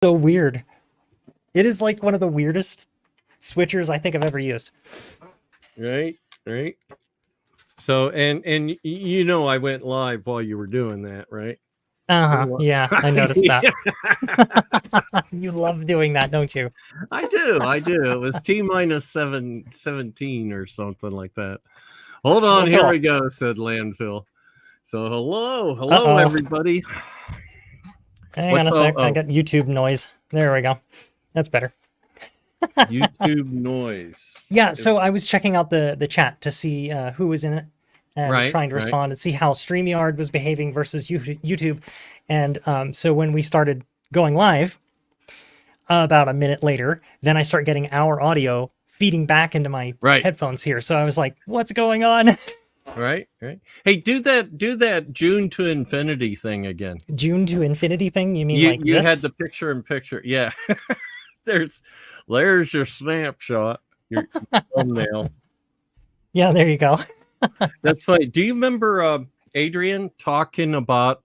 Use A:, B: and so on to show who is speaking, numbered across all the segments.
A: So weird. It is like one of the weirdest switchers I think I've ever used.
B: Right. So, and you know, I went live while you were doing that, right?
A: Yeah, I noticed that. You love doing that, don't you?
B: I do. It was T-17 or something like that. Hold on, here we go, said Landfill. So hello everybody.
A: Hang on a sec, I got YouTube noise. There we go. That's better.
B: YouTube noise.
A: Yeah, so I was checking out the chat to see who was in it and trying to respond and see how StreamYard was behaving versus YouTube. And so when we started going live, about a minute later, then I start getting our audio feeding back into my headphones here. So I was like, what's going on?
B: Right. Hey, do that June to infinity thing again.
A: June to infinity thing? You mean like this?
B: You had the picture in picture. Yeah. There's your snapshot, your thumbnail.
A: Yeah, there you go.
B: That's funny. Do you remember Adrian talking about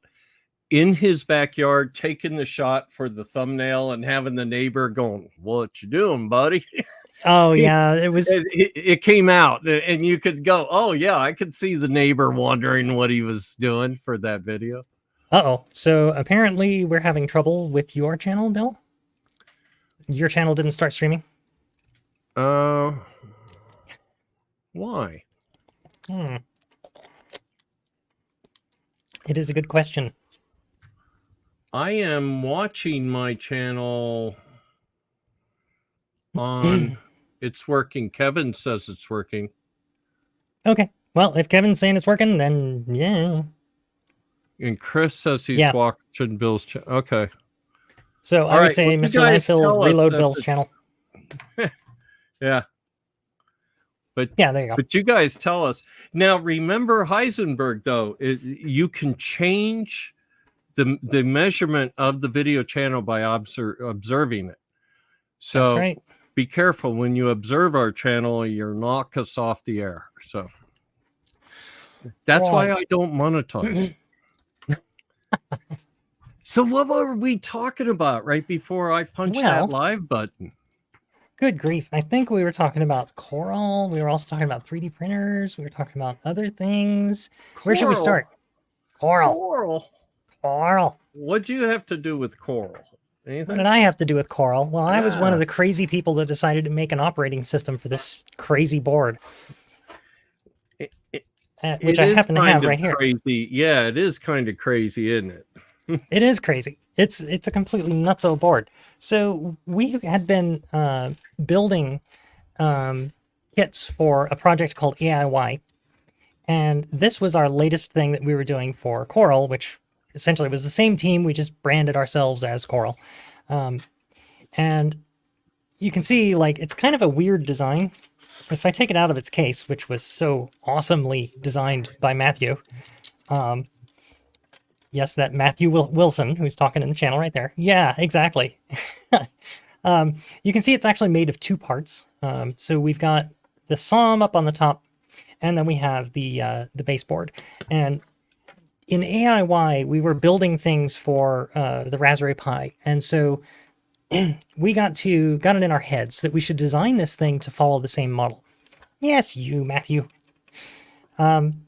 B: in his backyard taking the shot for the thumbnail and having the neighbor going, "What you doing, buddy?"
A: Oh yeah, it was.
B: It came out, and you could go, "Oh yeah, I could see the neighbor wondering what he was doing for that video."
A: So apparently we're having trouble with your channel, Bill. Your channel didn't start streaming.
B: Why?
A: It is a good question.
B: I am watching my channel on. It's working. Kevin says it's working.
A: Okay. Well, if Kevin's saying it's working, then yeah.
B: And Chris says he's watching Bill's channel. Okay.
A: So I would say, Mr. Landfill, reload Bill's channel.
B: Yeah. But
A: yeah, there you go.
B: But you guys tell us. Now, remember Heisenberg, though. You can change the measurement of the video channel by observing it. So
A: that's right.
B: Be careful when you observe our channel, you'll knock us off the air. So that's why I don't monetize. So what were we talking about right before I punched that live button?
A: Good grief. I think we were talking about Coral. We were also talking about 3D printers. We were talking about other things. Where should we start? Coral.
B: What'd you have to do with Coral? Anything?
A: What did I have to do with Coral? Well, I was one of the crazy people that decided to make an operating system for this crazy board. Which I happen to have right here.
B: Yeah, it is kind of crazy, isn't it?
A: It is crazy. It's a completely nutso board. So we had been building kits for a project called AIY. And this was our latest thing that we were doing for Coral, which essentially was the same team. We just branded ourselves as Coral. And you can see, like, it's kind of a weird design. If I take it out of its case, which was so awesomely designed by Matthew. Yes, that Matthew Wilson, who's talking in the channel right there. Yeah, exactly. You can see it's actually made of two parts. So we've got the SOM up on the top, and then we have the baseboard. And in AIY, we were building things for the Raspberry Pi. And so we got it in our heads that we should design this thing to follow the same model. Yes, you, Matthew. And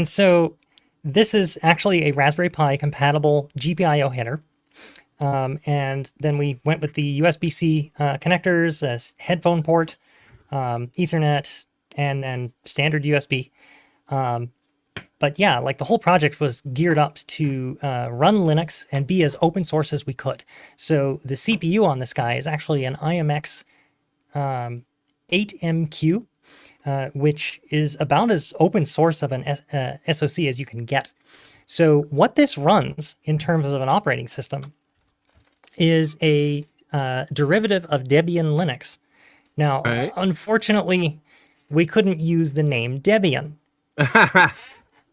A: so this is actually a Raspberry Pi compatible GPIO header. And then we went with the USB-C connectors, a headphone port, Ethernet, and then standard USB. But yeah, like the whole project was geared up to run Linux and be as open source as we could. So the CPU on this guy is actually an IMX 8MQ, which is about as open source of an SoC as you can get. So what this runs in terms of an operating system is a derivative of Debian Linux. Now, unfortunately, we couldn't use the name Debian.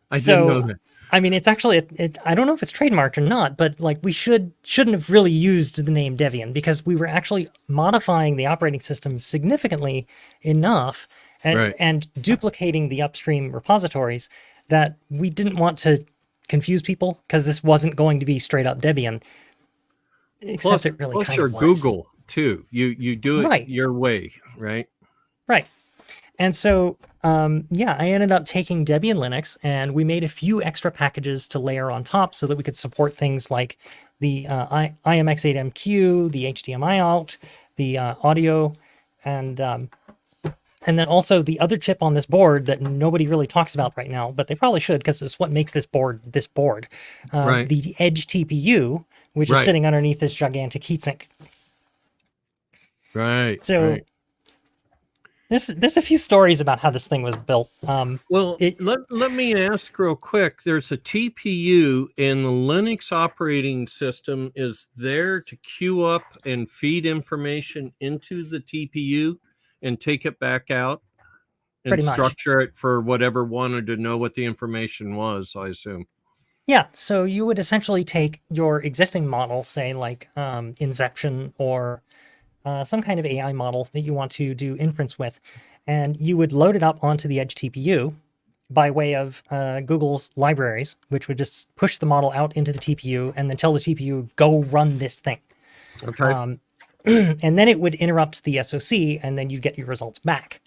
B: I didn't know that.
A: I mean, it's actually, I don't know if it's trademarked or not, but like we shouldn't have really used the name Debian because we were actually modifying the operating system significantly enough and duplicating the upstream repositories that we didn't want to confuse people because this wasn't going to be straight up Debian. except it really
B: plus
A: kind
B: your
A: of was.
B: Google too. You do it
A: Right,
B: your way, right?
A: right. And so, yeah, I ended up taking Debian Linux and we made a few extra packages to layer on top so that we could support things like the IMX8MQ, the HDMI out, the audio, and um, and then also the other chip on this board that nobody really talks about right now, but they probably should because it's what makes this board this board.
B: Right.
A: The Edge TPU, which is
B: Right.
A: sitting underneath this gigantic heatsink.
B: Right.
A: So
B: Right.
A: there's a few stories about how this thing was built.
B: Well,
A: It
B: let me ask real quick. There's a TPU in the Linux operating system is there to queue up and feed information into the TPU and take it back out and
A: pretty much.
B: structure it for whatever wanted to know what the information was, I assume.
A: Yeah, so you would essentially take your existing model, say like Inception or some kind of AI model that you want to do inference with, and you would load it up onto the Edge TPU by way of Google's libraries, which would just push the model out into the TPU and then tell the TPU, go run this thing.
B: Okay.
A: And then it would interrupt the SOC, and then you get your results back.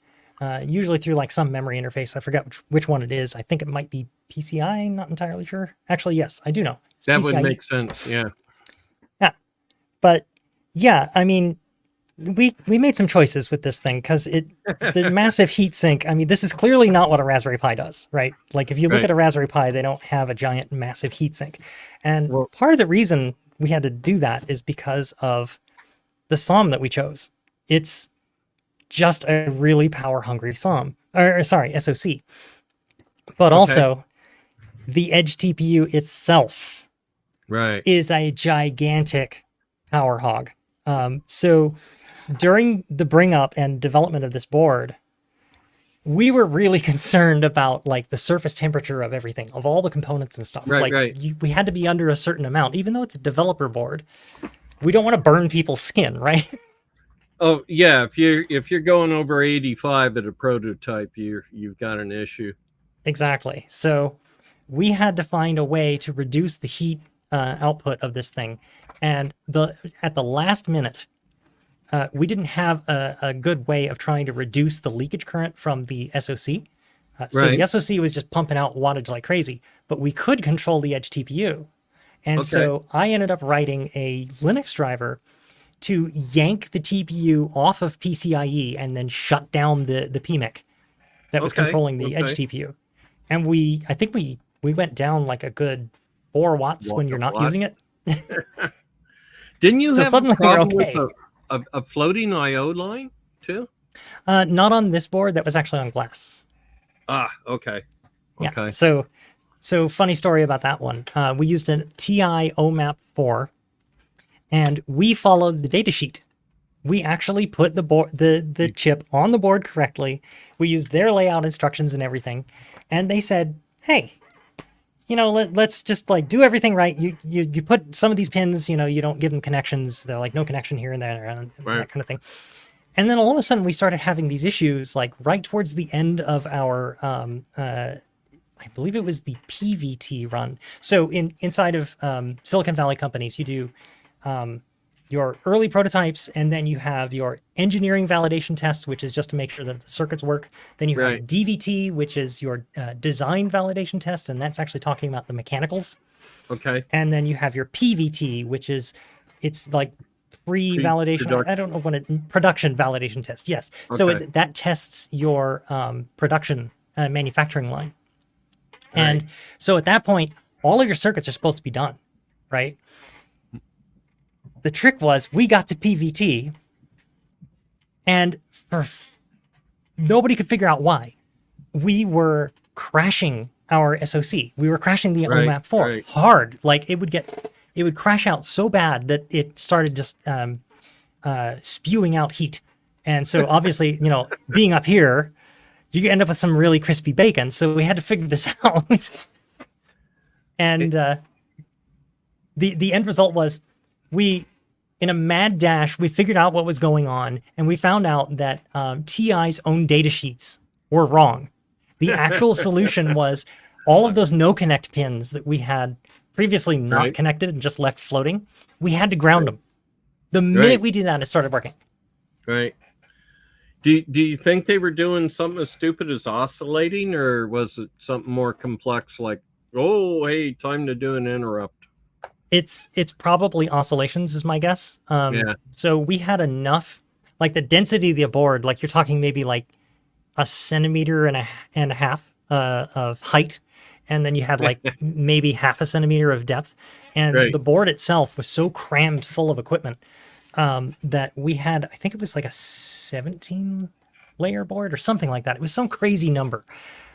A: Usually through like some memory interface. I forget which one it is. I think it might be PCI, not entirely sure. Actually, yes, I do know. It's
B: That would
A: PCIe.
B: make sense. Yeah.
A: Yeah. But yeah, I mean, we made some choices with this thing because the massive heat sink. I mean, this is clearly not what a Raspberry Pi does, right? Like if you look
B: Right.
A: at a Raspberry Pi, they don't have a giant massive heat sink. And
B: Well,
A: part of the reason we had to do that is because of the SOM that we chose. It's just a really power hungry SOM, or sorry, SOC. But
B: okay.
A: also, the Edge TPU itself
B: Right.
A: is a gigantic power hog. So during the bring up and development of this board, we were really concerned about like the surface temperature of everything, of all the components and stuff.
B: Right.
A: Like
B: Right.
A: we had to be under a certain amount, even though it's a developer board. We don't want to burn people's skin, right?
B: Oh yeah, if you're going over 85 at a prototype, you've got an issue.
A: Exactly. So we had to find a way to reduce the heat output of this thing, and at the last minute, we didn't have a good way of trying to reduce the leakage current from the SOC. So
B: Right.
A: the SOC was just pumping out wattage like crazy, but we could control the Edge TPU. And
B: Okay.
A: so I ended up writing a Linux driver to yank the TPU off of PCIe and then shut down the PMIC that was
B: Okay.
A: controlling the Edge
B: Okay.
A: TPU. And I think we went down like a good 4 watts when you're not
B: What?
A: using it.
B: Didn't you
A: So
B: have a
A: suddenly we're
B: problem
A: okay.
B: with a floating I/O line too?
A: Not on this board. That was actually on glass.
B: Ah, okay.
A: Yeah.
B: Okay.
A: So funny story about that one. We used a TI OMAP 4, and we followed the datasheet. We actually put the chip on the board correctly. We used their layout instructions and everything, and they said, "Hey, let's just like do everything right. You put some of these pins, you don't give them connections. They're like no connection here and there, and
B: Right.
A: that kind of thing." And then all of a sudden, we started having these issues, like right towards the end of our, I believe it was the PVT run. So inside of Silicon Valley companies, you do your early prototypes, and then you have your engineering validation test, which is just to make sure that the circuits work. Then you
B: Right.
A: have DVT, which is your design validation test, and that's actually talking about the mechanicals.
B: Okay.
A: And then you have your PVT, which is it's like pre-validation.
B: Pre-production.
A: I don't know what production validation test. Yes, so
B: Okay.
A: that tests your production manufacturing line. And
B: Right.
A: so at that point, all of your circuits are supposed to be done, right? The trick was we got to PVT, and nobody could figure out why. We were crashing our SOC. We were crashing the
B: Right,
A: OMAP 4
B: right.
A: hard. Like it would crash out so bad that it started just spewing out heat. And so obviously, being up here, you end up with some really crispy bacon. So we had to figure this out. And the end result was in a mad dash, we figured out what was going on, and we found out that TI's own data sheets were wrong. The actual solution was all of those no connect pins that we had previously not
B: Right.
A: connected and just left floating, we had to ground them. The minute
B: Right.
A: we did that, it started working.
B: Right. Do you think they were doing something as stupid as oscillating, or was it something more complex like, oh, hey, time to do an interrupt?
A: It's probably oscillations is my guess.
B: Yeah.
A: So we had enough, like the density of the board, like you're talking maybe like a centimeter and a half of height, and then you had like maybe half a centimeter of depth, and
B: Right.
A: the board itself was so crammed full of equipment that we had, I think it was like a 17 layer board or something like that. It was some crazy number.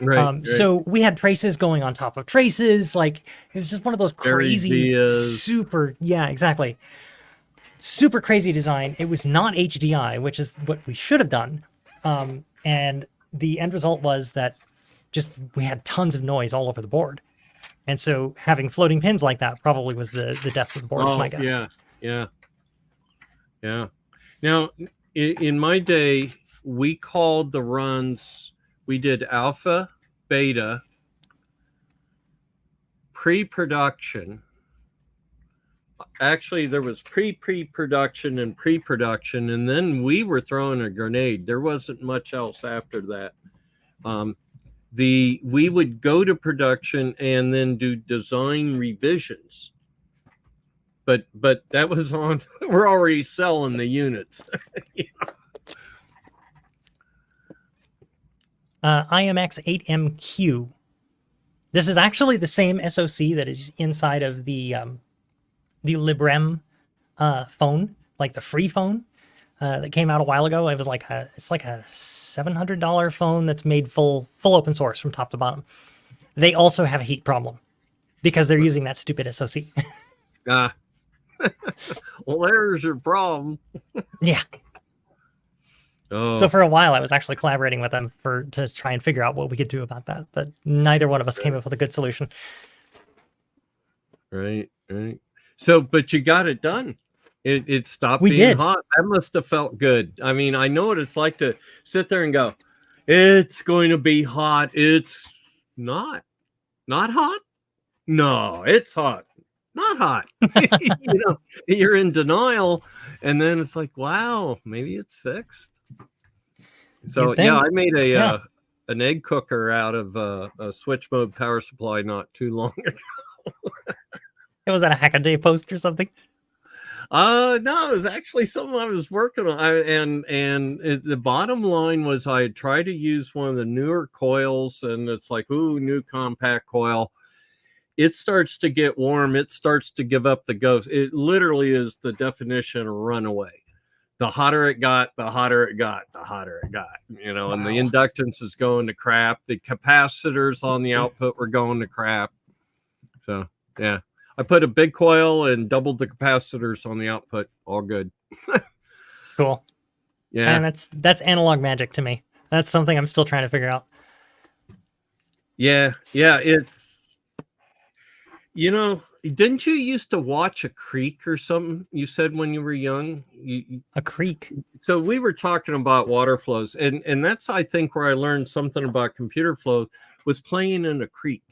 B: Right. Right.
A: So we had traces going on top of traces. Like it was just one of those
B: Buried
A: crazy,
B: vias.
A: super, yeah, exactly. Super crazy design. It was not HDI, which is what we should have done. And the end result was that just we had tons of noise all over the board. And so having floating pins like that probably was the death of the board, is my
B: Oh,
A: guess.
B: yeah. Yeah. Yeah. Now, in my day, we called the runs, we did alpha, beta, pre-production. Actually, there was pre-production and pre-production, and then we were throwing a grenade. There wasn't much else after that. We would go to production and then do design revisions. But that was on. We're already selling the units.
A: IMX8MQ. This is actually the same SoC that is inside of the Librem phone, like the free phone that came out a while ago. It was like it's like a $700 phone that's made full open source from top to bottom. They also have a heat problem because they're using that stupid SoC.
B: Ah, well, there's your problem.
A: Yeah.
B: Oh,
A: So for a while, I was actually collaborating with them to try and figure out what we could do about that, but neither one of us came up with a good solution.
B: right, right. So, but you got it done. It stopped
A: We
B: being
A: did.
B: hot. That must have felt good. I mean, I know what it's like to sit there and go, it's going to be hot. It's not hot. No, it's hot. Not hot. You're in denial, and then it's like, wow, maybe it's fixed. So
A: You'd
B: yeah,
A: think.
B: I made
A: Yeah.
B: an egg cooker out of a switch mode power supply not too long ago.
A: It was at a Hackaday post or something.
B: No, it was actually something I was working on. The bottom line was I had tried to use one of the newer coils, and it's like, ooh, new compact coil. It starts to get warm. It starts to give up the ghost. It literally is the definition of runaway. The hotter it got, the hotter it got, the hotter it got, and the
A: Wow.
B: inductance is going to crap. The capacitors on the output were going to crap. So, yeah, I put a big coil and doubled the capacitors on the output. All good.
A: Cool.
B: Yeah.
A: And that's analog magic to me. That's something I'm still trying to figure out.
B: Yeah. Yeah. Didn't you used to watch a creek or something? You said when you were young.
A: A creek.
B: So we were talking about water flows, and that's, I think, where I learned something about computer flow was playing in a creek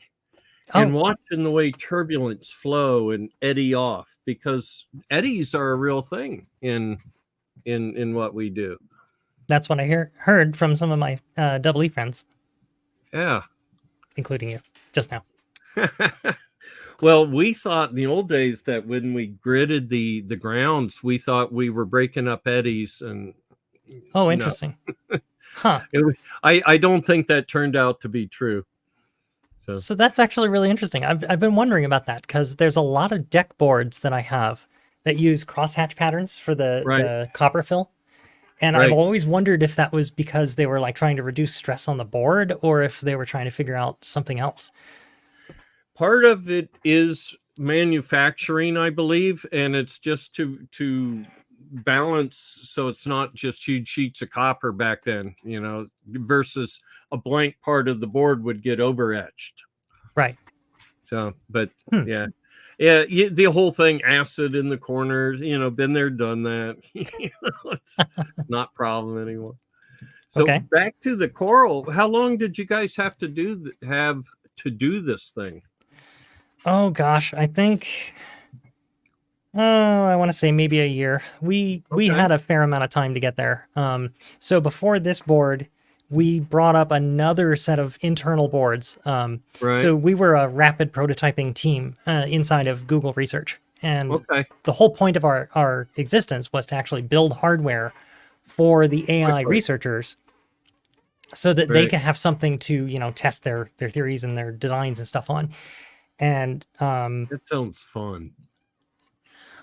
B: and
A: Oh,
B: watching the way turbulence flow and eddy off, because eddies are a real thing in what we do.
A: that's what I heard from some of my double E friends,
B: Yeah.
A: including you, just now.
B: Well, we thought in the old days that when we gridded the grounds, we thought we were breaking up eddies, and
A: Oh,
B: no,
A: interesting. Huh.
B: I don't think that turned out to be true.
A: So that's actually really interesting. I've been wondering about that because there's a lot of deck boards that I have that use crosshatch patterns for
B: Right,
A: the copper fill. And I've
B: right.
A: always wondered if that was because they were like trying to reduce stress on the board or if they were trying to figure out something else.
B: Part of it is manufacturing, I believe, and it's just to balance so it's not just huge sheets of copper back then, versus a blank part of the board would get over etched.
A: Right.
B: So, but
A: Hmm.
B: yeah. Yeah, the whole thing, acid in the corners, been there, done that. It's not a problem anymore. So
A: Okay.
B: back to the coral. How long did you guys have to do this thing?
A: Oh gosh, I think I want to say maybe a year. We
B: Okay.
A: had a fair amount of time to get there. So before this board, we brought up another set of internal boards.
B: Right.
A: So we were a rapid prototyping team inside of Google Research, and
B: Okay.
A: the whole point of our existence was to actually build hardware for the AI
B: Quickly.
A: researchers so that they
B: Right.
A: can have something to test their theories and their designs and stuff on. And
B: That sounds fun.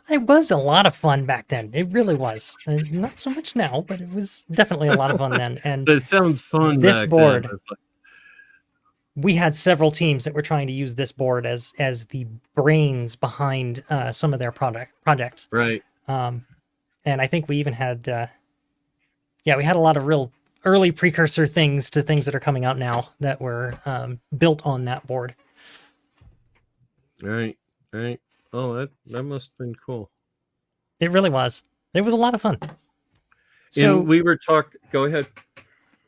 A: it was a lot of fun back then. It really was. Not so much now, but it was definitely a lot of fun then. And
B: But it sounds fun
A: this
B: back then.
A: board,
B: It's like,
A: we had several teams that were trying to use this board as the brains behind some of their projects.
B: right.
A: Um, and I think we even had, yeah, we had a lot of real early precursor things to things that are coming out now that were built on that board.
B: Right. Right. Oh, that must have been cool.
A: It really was. It was a lot of fun.
B: And
A: So,
B: we were talking. Go ahead.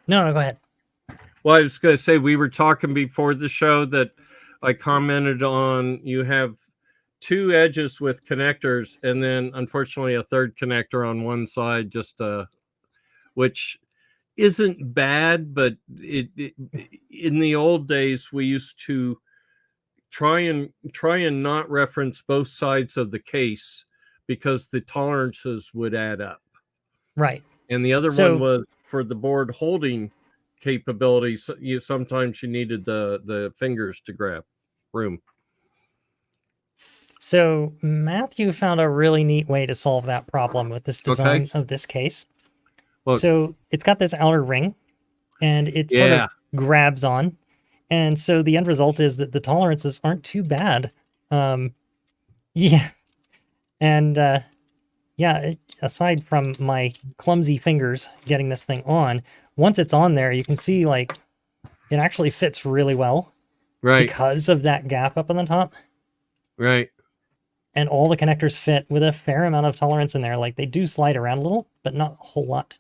A: no, go ahead.
B: Well, I was going to say we were talking before the show that I commented on. You have two edges with connectors, and then unfortunately a third connector on one side, just which isn't bad, but it in the old days we used to try and not reference both sides of the case because the tolerances would add up.
A: Right.
B: And the other one
A: So,
B: was for the board holding capabilities. You sometimes you needed the fingers to grab room.
A: So Matthew found a really neat way to solve that problem with this
B: Okay.
A: design of this case.
B: Well,
A: So it's got this outer ring and it sort
B: yeah.
A: of grabs on. And so the end result is that the tolerances aren't too bad. Um, yeah. And aside from my clumsy fingers getting this thing on, once it's on there, you can see like it actually fits really well
B: Right.
A: because of that gap up on the top.
B: Right.
A: And all the connectors fit with a fair amount of tolerance in there. Like they do slide around a little, but not a whole lot.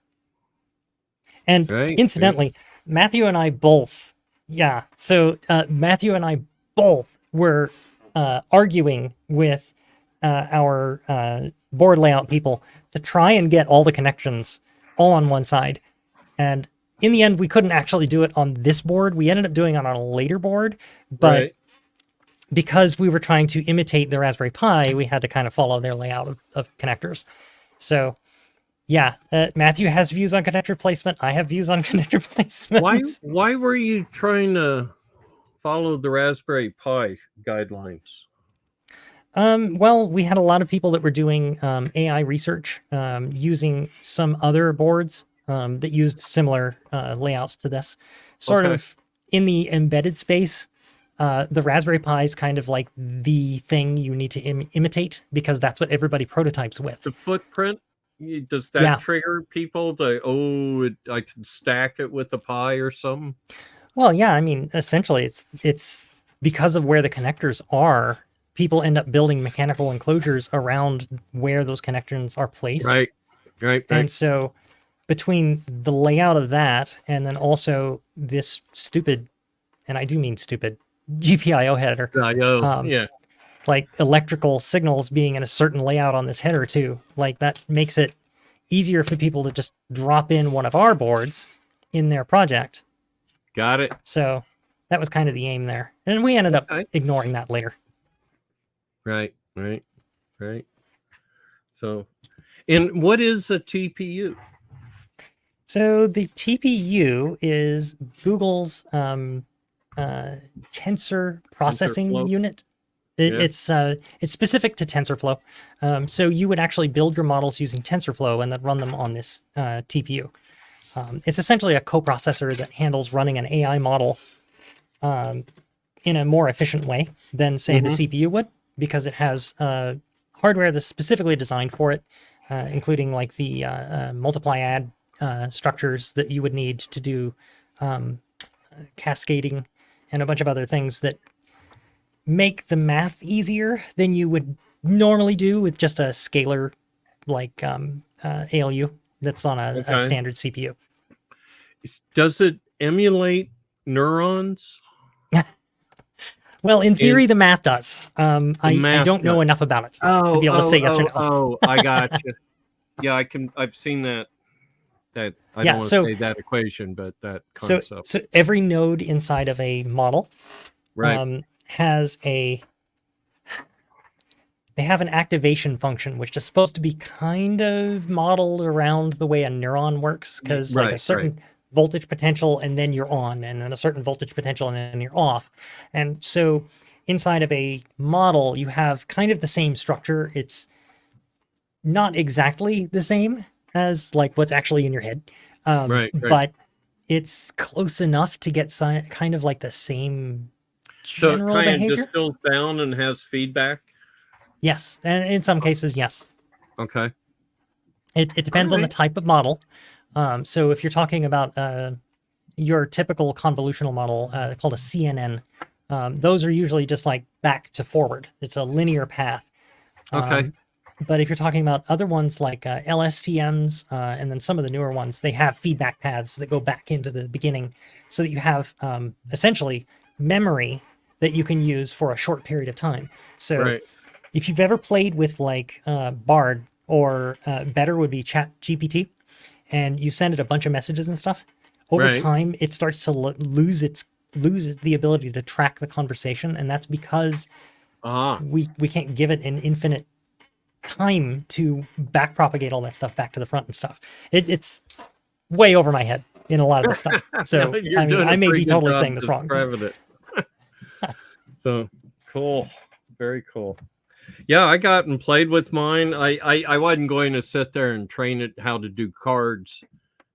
A: And
B: Right. Right.
A: incidentally, Matthew and I both, yeah. So Matthew and I both were arguing with our board layout people to try and get all the connections all on one side. And in the end, we couldn't actually do it on this board. We ended up doing it on a later board, but
B: Right.
A: because we were trying to imitate the Raspberry Pi, we had to kind of follow their layout of connectors. So, yeah, Matthew has views on connector placement. I have views on connector
B: Why
A: placement.
B: why were you trying to follow the Raspberry Pi guidelines?
A: Well, we had a lot of people that were doing AI research using some other boards that used similar layouts to this. Sort
B: Okay.
A: of in the embedded space, the Raspberry Pi is kind of like the thing you need to imitate because that's what everybody prototypes with.
B: The footprint, does that
A: Yeah.
B: trigger people to I can stack it with a Pi or something?
A: Well, yeah. I mean, essentially, it's because of where the connectors are. People end up building mechanical enclosures around where those connections are placed,
B: Right. Right.
A: and
B: Right.
A: so between the layout of that and then also this stupid, and I do mean stupid, GPIO header,
B: I know.
A: um,
B: Yeah.
A: like electrical signals being in a certain layout on this header too, like that makes it easier for people to just drop in one of our boards in their project.
B: Got it.
A: So that was kind of the aim there. And we ended up
B: Okay.
A: ignoring that later.
B: Right. Right. Right. So, and what is a TPU?
A: So the TPU is Google's tensor processing
B: TensorFlow.
A: unit.
B: Yeah.
A: It's specific to TensorFlow. So you would actually build your models using TensorFlow and then run them on this TPU. It's essentially a coprocessor that handles running an AI model in a more efficient way than, say, the CPU would, because it has hardware that's specifically designed for it, including like the multiply add structures that you would need to do cascading and a bunch of other things that make the math easier than you would normally do with just a scalar like ALU that's on a
B: Okay.
A: standard CPU.
B: Does it emulate neurons?
A: Well, in
B: And
A: theory, the math does.
B: the
A: I
B: math
A: don't know
B: does.
A: enough about it to
B: Oh,
A: be able to say
B: oh,
A: yes or
B: oh,
A: no.
B: oh, I got you. Yeah, I've seen that I don't
A: Yeah.
B: want to
A: So
B: say that equation, but that
A: so
B: concept.
A: so every node inside of a model
B: Right.
A: has they have an activation function, which is supposed to be kind of modeled around the way a neuron works, because like a
B: Right, right.
A: certain voltage potential and then you're on, and then a certain voltage potential and then you're off. And so inside of a model, you have kind of the same structure. It's not exactly the same as like what's actually in your head,
B: Right, right.
A: but it's close enough to get kind of like the same
B: So it
A: general
B: kind of
A: behavior.
B: distills down and has feedback.
A: Yes, and in some cases, yes.
B: Okay.
A: It
B: All
A: depends on the
B: right.
A: type of model. So if you're talking about your typical convolutional model called a CNN, those are usually just like back to forward. It's a linear path.
B: Okay.
A: But if you're talking about other ones like LSTMs and then some of the newer ones, they have feedback paths that go back into the beginning so that you have essentially memory that you can use for a short period of time. So
B: Right.
A: if you've ever played with like Bard or better would be Chat GPT, and you send it a bunch of messages and stuff, over
B: Right.
A: time it starts to lose the ability to track the conversation, and that's because
B: Ah.
A: we can't give it an infinite time to back propagate all that stuff back to the front and stuff. It's way over my head in a lot of this stuff.
B: No,
A: So
B: you're
A: I mean,
B: doing
A: I
B: a
A: may
B: pretty
A: be
B: good
A: totally
B: job
A: saying this wrong.
B: describing it. So cool. Very cool. Yeah, I got and played with mine. I wasn't going to sit there and train it how to do cards,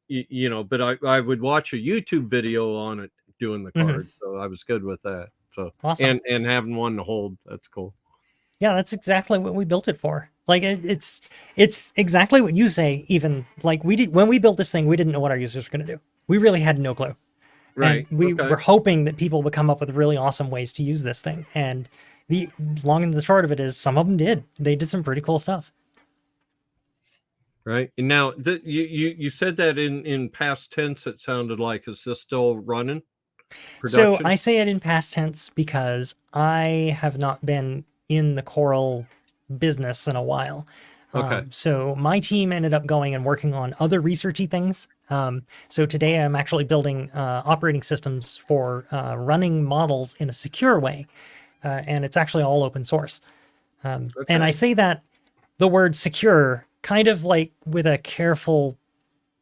B: but I would watch a YouTube video on it doing the
A: Mhm.
B: cards. So I was good with that. So
A: Awesome.
B: and having one to hold, that's cool.
A: Yeah, that's exactly what we built it for. Like it's exactly what you say. Even like we did when we built this thing, we didn't know what our users were going to do. We really had no clue, and
B: Right.
A: we
B: Okay.
A: were hoping that people would come up with really awesome ways to use this thing. And the long and the short of it is, some of them did. They did some pretty cool stuff.
B: Right. And now you said that in past tense. It sounded like, is this still running
A: So
B: production?
A: I say it in past tense because I have not been in the choral business in a while.
B: Okay.
A: So my team ended up going and working on other researchy things. So today I'm actually building operating systems for running models in a secure way, and it's actually all open source. And I
B: Okay.
A: say that the word secure kind of like with a careful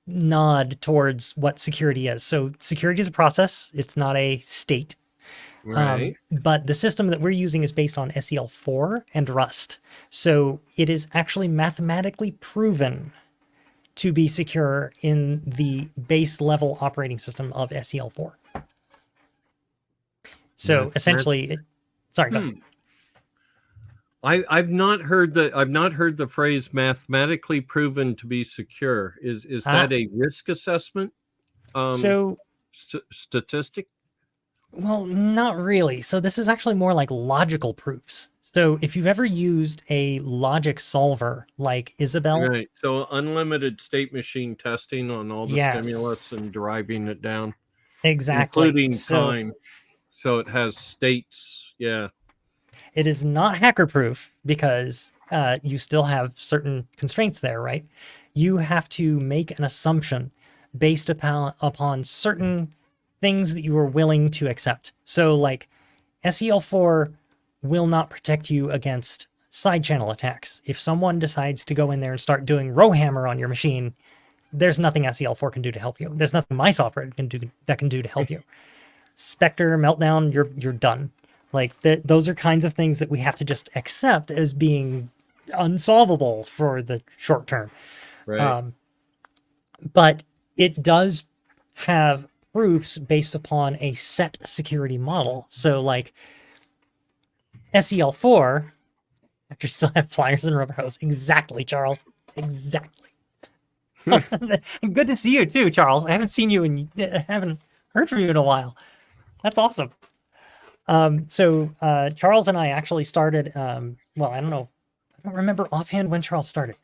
A: nod towards what security is. So security is a process; it's not a state.
B: Right.
A: But the system that we're using is based on SEL4 and Rust. So it is actually mathematically proven to be secure in the base level operating system of SEL4. So
B: Mathematic.
A: essentially, sorry, go ahead.
B: Hmm. I've not heard the phrase mathematically proven to be secure. Is that
A: Ah,
B: a risk assessment um
A: so,
B: statistic?
A: well, not really. So this is actually more like logical proofs. So if you've ever used a logic solver like Isabelle,
B: Right. So unlimited state machine testing on all the stimulus
A: yes,
B: and deriving it down,
A: exactly.
B: including
A: So
B: time. So it has states. Yeah.
A: it is not hacker proof because you still have certain constraints there, right? You have to make an assumption based upon certain things that you are willing to accept. So, like SEL4 will not protect you against side channel attacks. If someone decides to go in there and start doing rowhammer on your machine, there's nothing SEL4 can do to help you. There's nothing my software can do to help you. Spectre, Meltdown, you're done. Like those are kinds of things that we have to just accept as being unsolvable for the short term.
B: Right.
A: But it does have proofs based upon a set security model. So like SEL4, after still have flyers and rubber hose. Exactly, Charles. Exactly. Good to see you too, Charles. I haven't seen you and haven't heard from you in a while. That's awesome. So Charles and I actually started. Well, I don't know. I don't remember offhand when Charles started,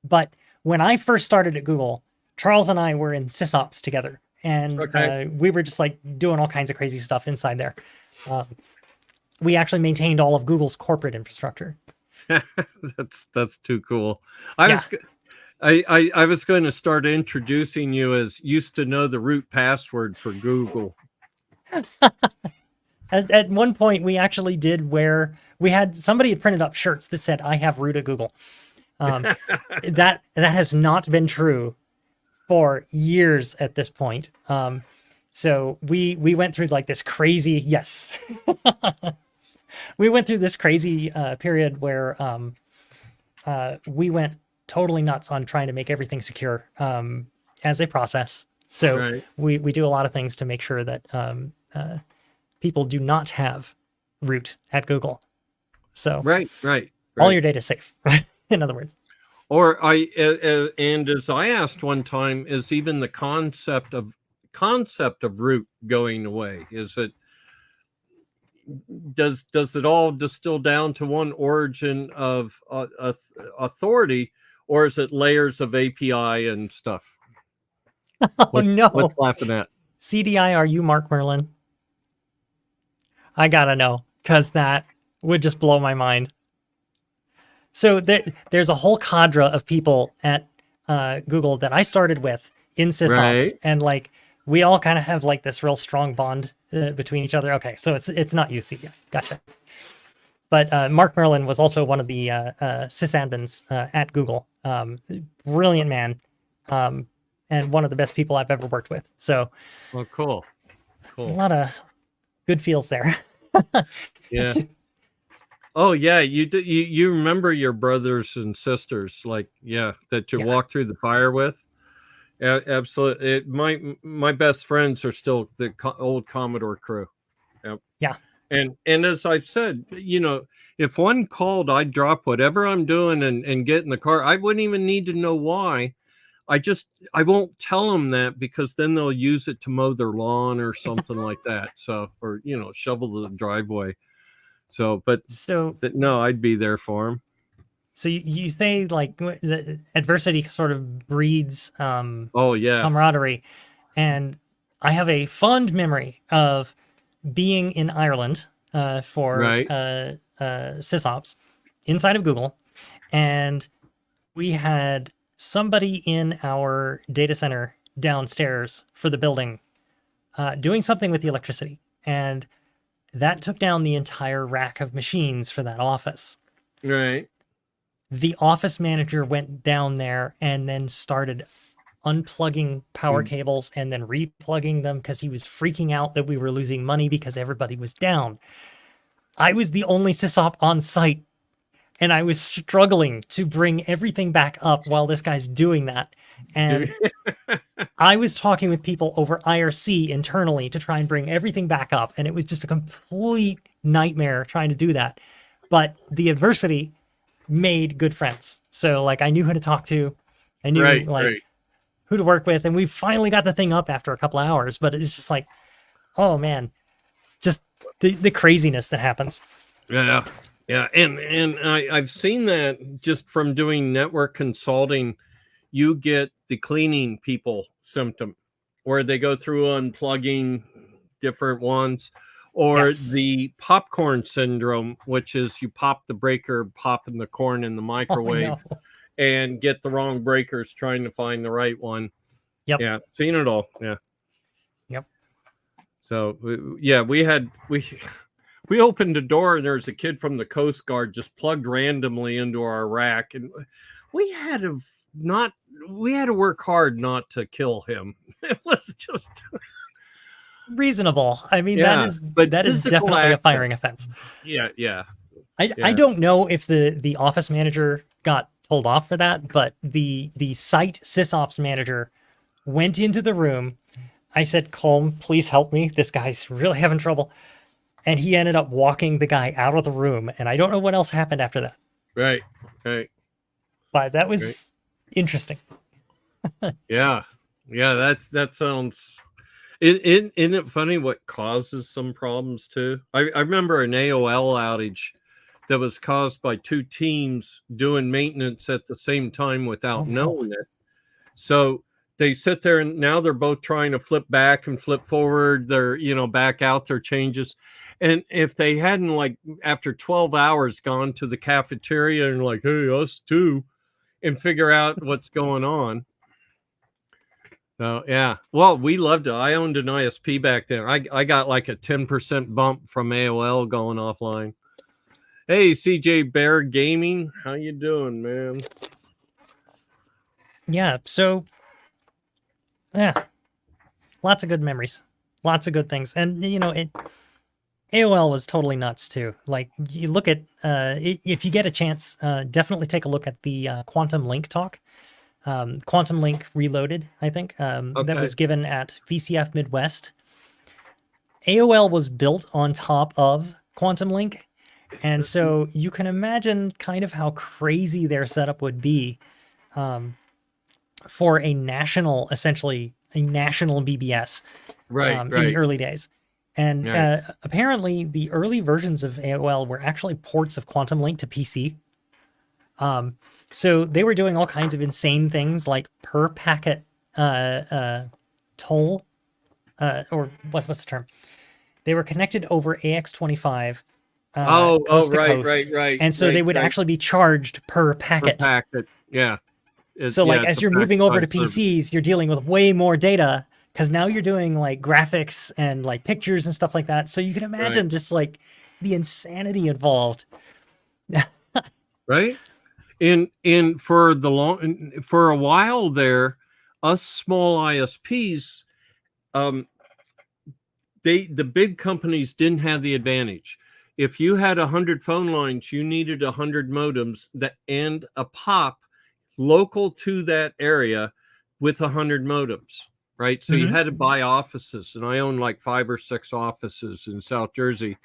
A: but when I first started at Google, Charles and I were in sysops together, and
B: Okay.
A: we were just like doing all kinds of crazy stuff inside there. we actually maintained all of Google's corporate infrastructure.
B: That's too cool. I
A: Yeah.
B: was I was going to start introducing you as used to know the root password for Google.
A: At one point, we actually did where we had somebody had printed up shirts that said, "I have root at Google." That has not been true for years at this point. So we went through like this crazy, yes, we went through this crazy period where we went totally nuts on trying to make everything secure as a process. So
B: Right.
A: we do a lot of things to make sure that people do not have root at Google. So
B: Right. Right.
A: all
B: Right.
A: your data is safe. In other words.
B: Or and as I asked one time, is even the concept of root going away? Is it does it all distill down to one origin of authority, or is it layers of API and stuff?
A: Oh no.
B: What's laughing at?
A: CDI, are you Mark Merlin? I gotta know, because that would just blow my mind. So there's a whole cadre of people at Google that I started with in sysops,
B: Right.
A: and like we all kind of have like this real strong bond between each other. Okay, so it's not you, CDI. Gotcha. But Mark Merlin was also one of the sysadmins at Google. Brilliant man, and one of the best people I've ever worked with. So
B: Well, cool.
A: a
B: Cool.
A: lot of good feels there.
B: Yeah. Oh yeah, you remember your brothers and sisters, like, yeah, that you
A: Yeah.
B: walk through the fire with? Absolutely. My best friends are still the old Commodore crew. Yep.
A: Yeah.
B: And as I've said, if one called, I'd drop whatever I'm doing and get in the car. I wouldn't even need to know why. I won't tell them that, because then they'll use it to mow their lawn or something like that. So, or shovel the driveway. So, but
A: So
B: no, I'd be there for them.
A: so you say like the adversity sort of breeds
B: Oh yeah.
A: camaraderie, and I have a fond memory of being in Ireland for
B: Right.
A: sysops inside of Google, and we had somebody in our data center downstairs for the building doing something with the electricity, and that took down the entire rack of machines for that office.
B: Right.
A: The office manager went down there and then started unplugging power cables and then replugging them because he was freaking out that we were losing money because everybody was down. I was the only sysop on site, and I was struggling to bring everything back up while this guy's doing that. And I was talking with people over IRC internally to try and bring everything back up, and it was just a complete nightmare trying to do that. But the adversity made good friends. So like I knew who to talk to. I knew
B: Right.
A: like
B: Right.
A: who to work with, and we finally got the thing up after a couple of hours, but it's just like, oh man, just the craziness that happens.
B: Yeah. Yeah. And I've seen that just from doing network consulting. You get the cleaning people symptom, where they go through unplugging different ones, or
A: Yes.
B: the popcorn syndrome, which is you pop the breaker, popping the corn in the microwave,
A: Oh, no.
B: and get the wrong breakers trying to find the right one.
A: Yep.
B: Yeah, seen it all. Yeah.
A: Yep.
B: So yeah, we opened the door and there's a kid from the Coast Guard just plugged randomly into our rack, and we had to not we had to work hard not to kill him. It was just
A: Reasonable. I mean,
B: yeah, but
A: that is
B: physical
A: definitely a
B: action.
A: firing offense.
B: Yeah, yeah,
A: I
B: yeah.
A: don't know if the office manager got told off for that, but the site sysops manager went into the room. I said, "Colm, please help me. This guy's really having trouble." And he ended up walking the guy out of the room, and I don't know what else happened after that.
B: Right, right,
A: But that
B: right.
A: was interesting.
B: Yeah, yeah. That sounds. Isn't it funny what causes some problems too? I remember an AOL outage that was caused by two teams doing maintenance at the same time without
A: Oh, no.
B: knowing it. So they sit there and now they're both trying to flip back and flip forward. They're back out their changes, And if they hadn't, like, after 12 hours gone to the cafeteria and like, hey, us too, and figure out what's going on. Yeah. Well, we loved it. I owned an ISP back then. I got like a 10% bump from AOL going offline. Hey, CJ Bear Gaming, how you doing, man?
A: Yeah. So, yeah, lots of good memories, lots of good things, and AOL was totally nuts too. Like you look at if you get a chance, definitely take a look at the Quantum Link talk. Quantum Link Reloaded, I think, that was given at VCF Midwest. AOL was built on top of Quantum Link, and so you can imagine kind of how crazy their setup would be for essentially a national BBS in the early days. And apparently, the early versions of AOL were actually ports of Quantum Link to PC. So they were doing all kinds of insane things like per packet toll, or what's the term? They were connected over AX25 coast to coast. And so they would actually be charged per packet.
B: Per packet, yeah.
A: So like as you're moving over to PCs, you're dealing with way more data because now you're doing like graphics and like pictures and stuff like that. So you can imagine just like the insanity involved.
B: Right. And for a while there, us small ISPs, the big companies didn't have the advantage. If you had 100 phone lines, you needed 100 modems and a POP local to that area with 100 modems, right? So you had to buy offices, and I own like 5 or 6 offices in South Jersey,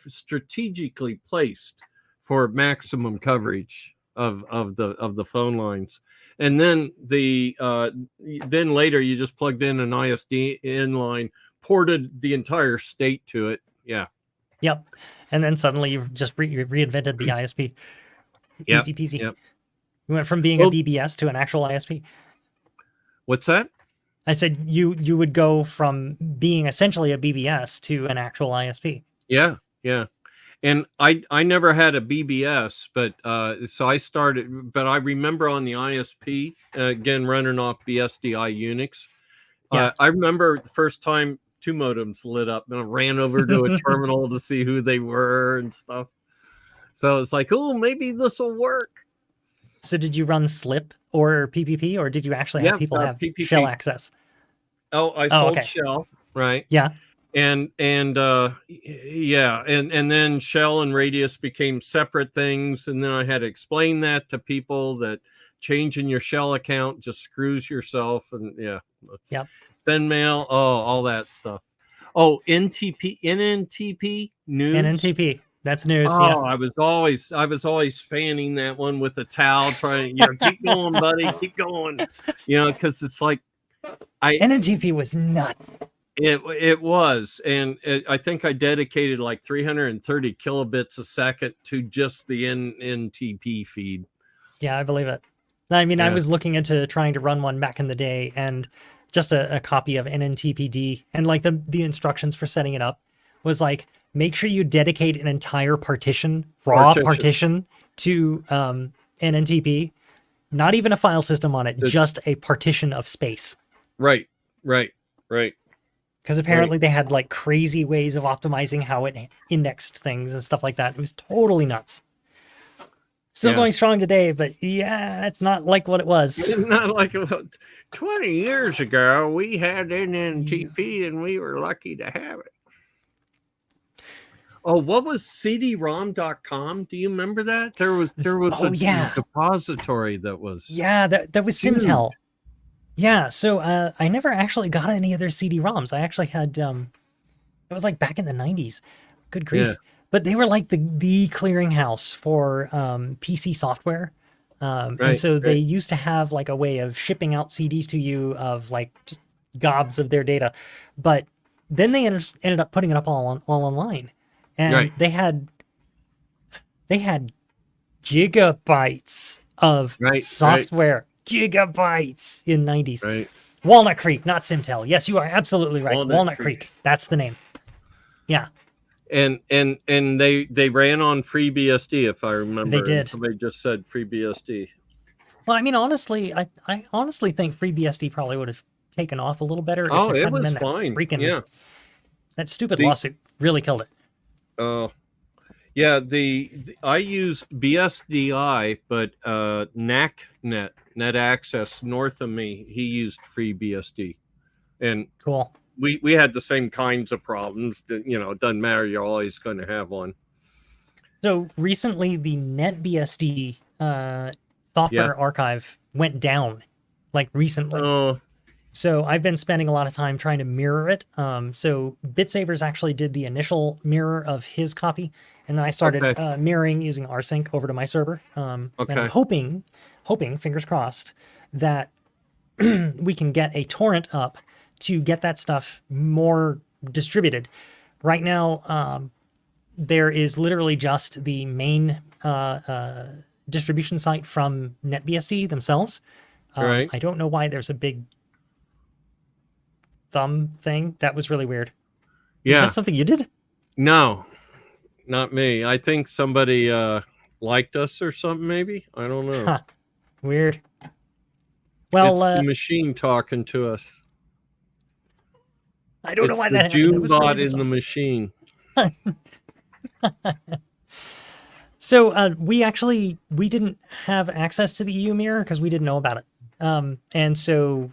B: strategically placed for maximum coverage of the phone lines. And then then later you just plugged in an ISDN line, ported the entire state to it. Yeah.
A: Yep. And then suddenly you just reinvented the ISP. Easy peasy.
B: Yep.
A: You went from being a BBS to an actual ISP.
B: What's that?
A: I said you would go from being essentially a BBS to an actual ISP.
B: Yeah. And I never had a BBS, but so I started. But I remember on the ISP, again running off BSDI Unix. I remember the first time 2 modems lit up, and I ran over to a terminal to see who they were and stuff. So it's like, oh, maybe this will work.
A: So did you run SLIP or PPP, or did you actually have people have PPP. Shell access?
B: Oh, I sold Shell, right?
A: Yeah.
B: And then Shell and Radius became separate things, and then I had to explain that to people that changing your Shell account just screws yourself, and send mail, all that stuff. Oh, NNTP news.
A: NNTP. That's news.
B: Oh, I was always fanning that one with a towel, trying, keep going, buddy, keep going, because it's like
A: NNTP was nuts.
B: It was, and I think I dedicated like 330 kilobits a second to just the NNTP feed.
A: Yeah, I believe it. I mean, I was looking into trying to run one back in the day, and just a copy of NNTPD, and like the instructions for setting it up was like, make sure you dedicate an entire raw partition to NNTP. Not even a file system on it, just a partition of space.
B: Right.
A: Because apparently they had like crazy ways of optimizing how it indexed things and stuff like that. It was totally nuts. Still going strong today, but it's not like what it was.
B: It's not like it was. 20 years ago, we had NNTP and we were lucky to have it. Oh, what was CD-ROM.com? Do you remember that? There was a depository that was...
A: Yeah, that was Simtel. Yeah, so I never actually got any of their CD-ROMs. I actually had, it was like back in the 90s. Good grief. Yeah. But they were like the clearinghouse for PC software. And so they used to have like a way of shipping out CDs to you of like just gobs of their data. But then they ended up putting it up all online. And they had gigabytes of software. Gigabytes in 90s.
B: Right.
A: Walnut Creek, not Simtel. Yes, you are absolutely right. Walnut Creek. That's the name. Yeah.
B: and they ran on FreeBSD, if I
A: They
B: remember, and
A: did.
B: somebody just said FreeBSD.
A: Well, I mean, honestly, I honestly think FreeBSD probably would have taken off a little better if
B: Oh,
A: there
B: it
A: hadn't
B: was
A: been that
B: fine.
A: freaking
B: Yeah.
A: that stupid
B: The
A: lawsuit. Really killed it.
B: Yeah, I use BSDI, but NACnet, Net Access, north of me, he used FreeBSD, and
A: Cool.
B: we had the same kinds of problems. That, it doesn't matter; you're always going to have one.
A: So recently, the NetBSD
B: Yeah.
A: software archive went down, like recently.
B: Oh,
A: So I've been spending a lot of time trying to mirror it. So BitSavers actually did the initial mirror of his copy, and then I started
B: okay,
A: mirroring using rsync over to my server. And I'm
B: okay,
A: hoping, fingers crossed, that we can get a torrent up to get that stuff more distributed. Right now, there is literally just the main distribution site from NetBSD themselves.
B: right.
A: I don't know why there's a big thumb thing. That was really weird. Is that
B: Yeah,
A: something you did?
B: no, not me. I think somebody liked us or something. Maybe I don't know.
A: Huh, weird. Well,
B: It's the machine talking to us.
A: I don't know
B: It's
A: why
B: the
A: that happened. That
B: June
A: was really
B: bot in the
A: bizarre.
B: machine.
A: So we didn't have access to the EU mirror because we didn't know about it. And so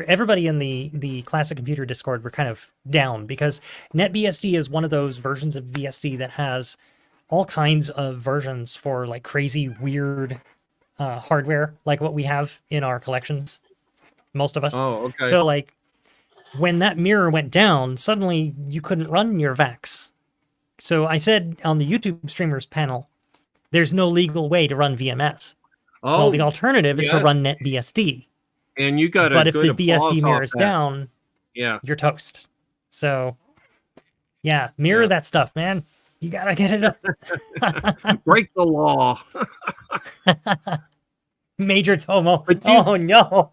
A: everybody in the classic computer Discord were kind of down because NetBSD is one of those versions of BSD that has all kinds of versions for like crazy weird hardware, like what we have in our collections, most of us.
B: Oh, okay.
A: So like when that mirror went down, suddenly you couldn't run your VAX. So I said on the YouTube streamers panel, there's no legal way to run VMS. Well, the
B: Oh,
A: alternative is to
B: yeah.
A: run NetBSD.
B: And you got a
A: But if
B: good
A: the BSD
B: applause
A: mirror
B: off
A: is
B: that.
A: down,
B: Yeah.
A: you're toast. So yeah, mirror
B: Yeah.
A: that stuff, man. You gotta get it up.
B: Break the law.
A: Major Tomo.
B: But
A: Oh no.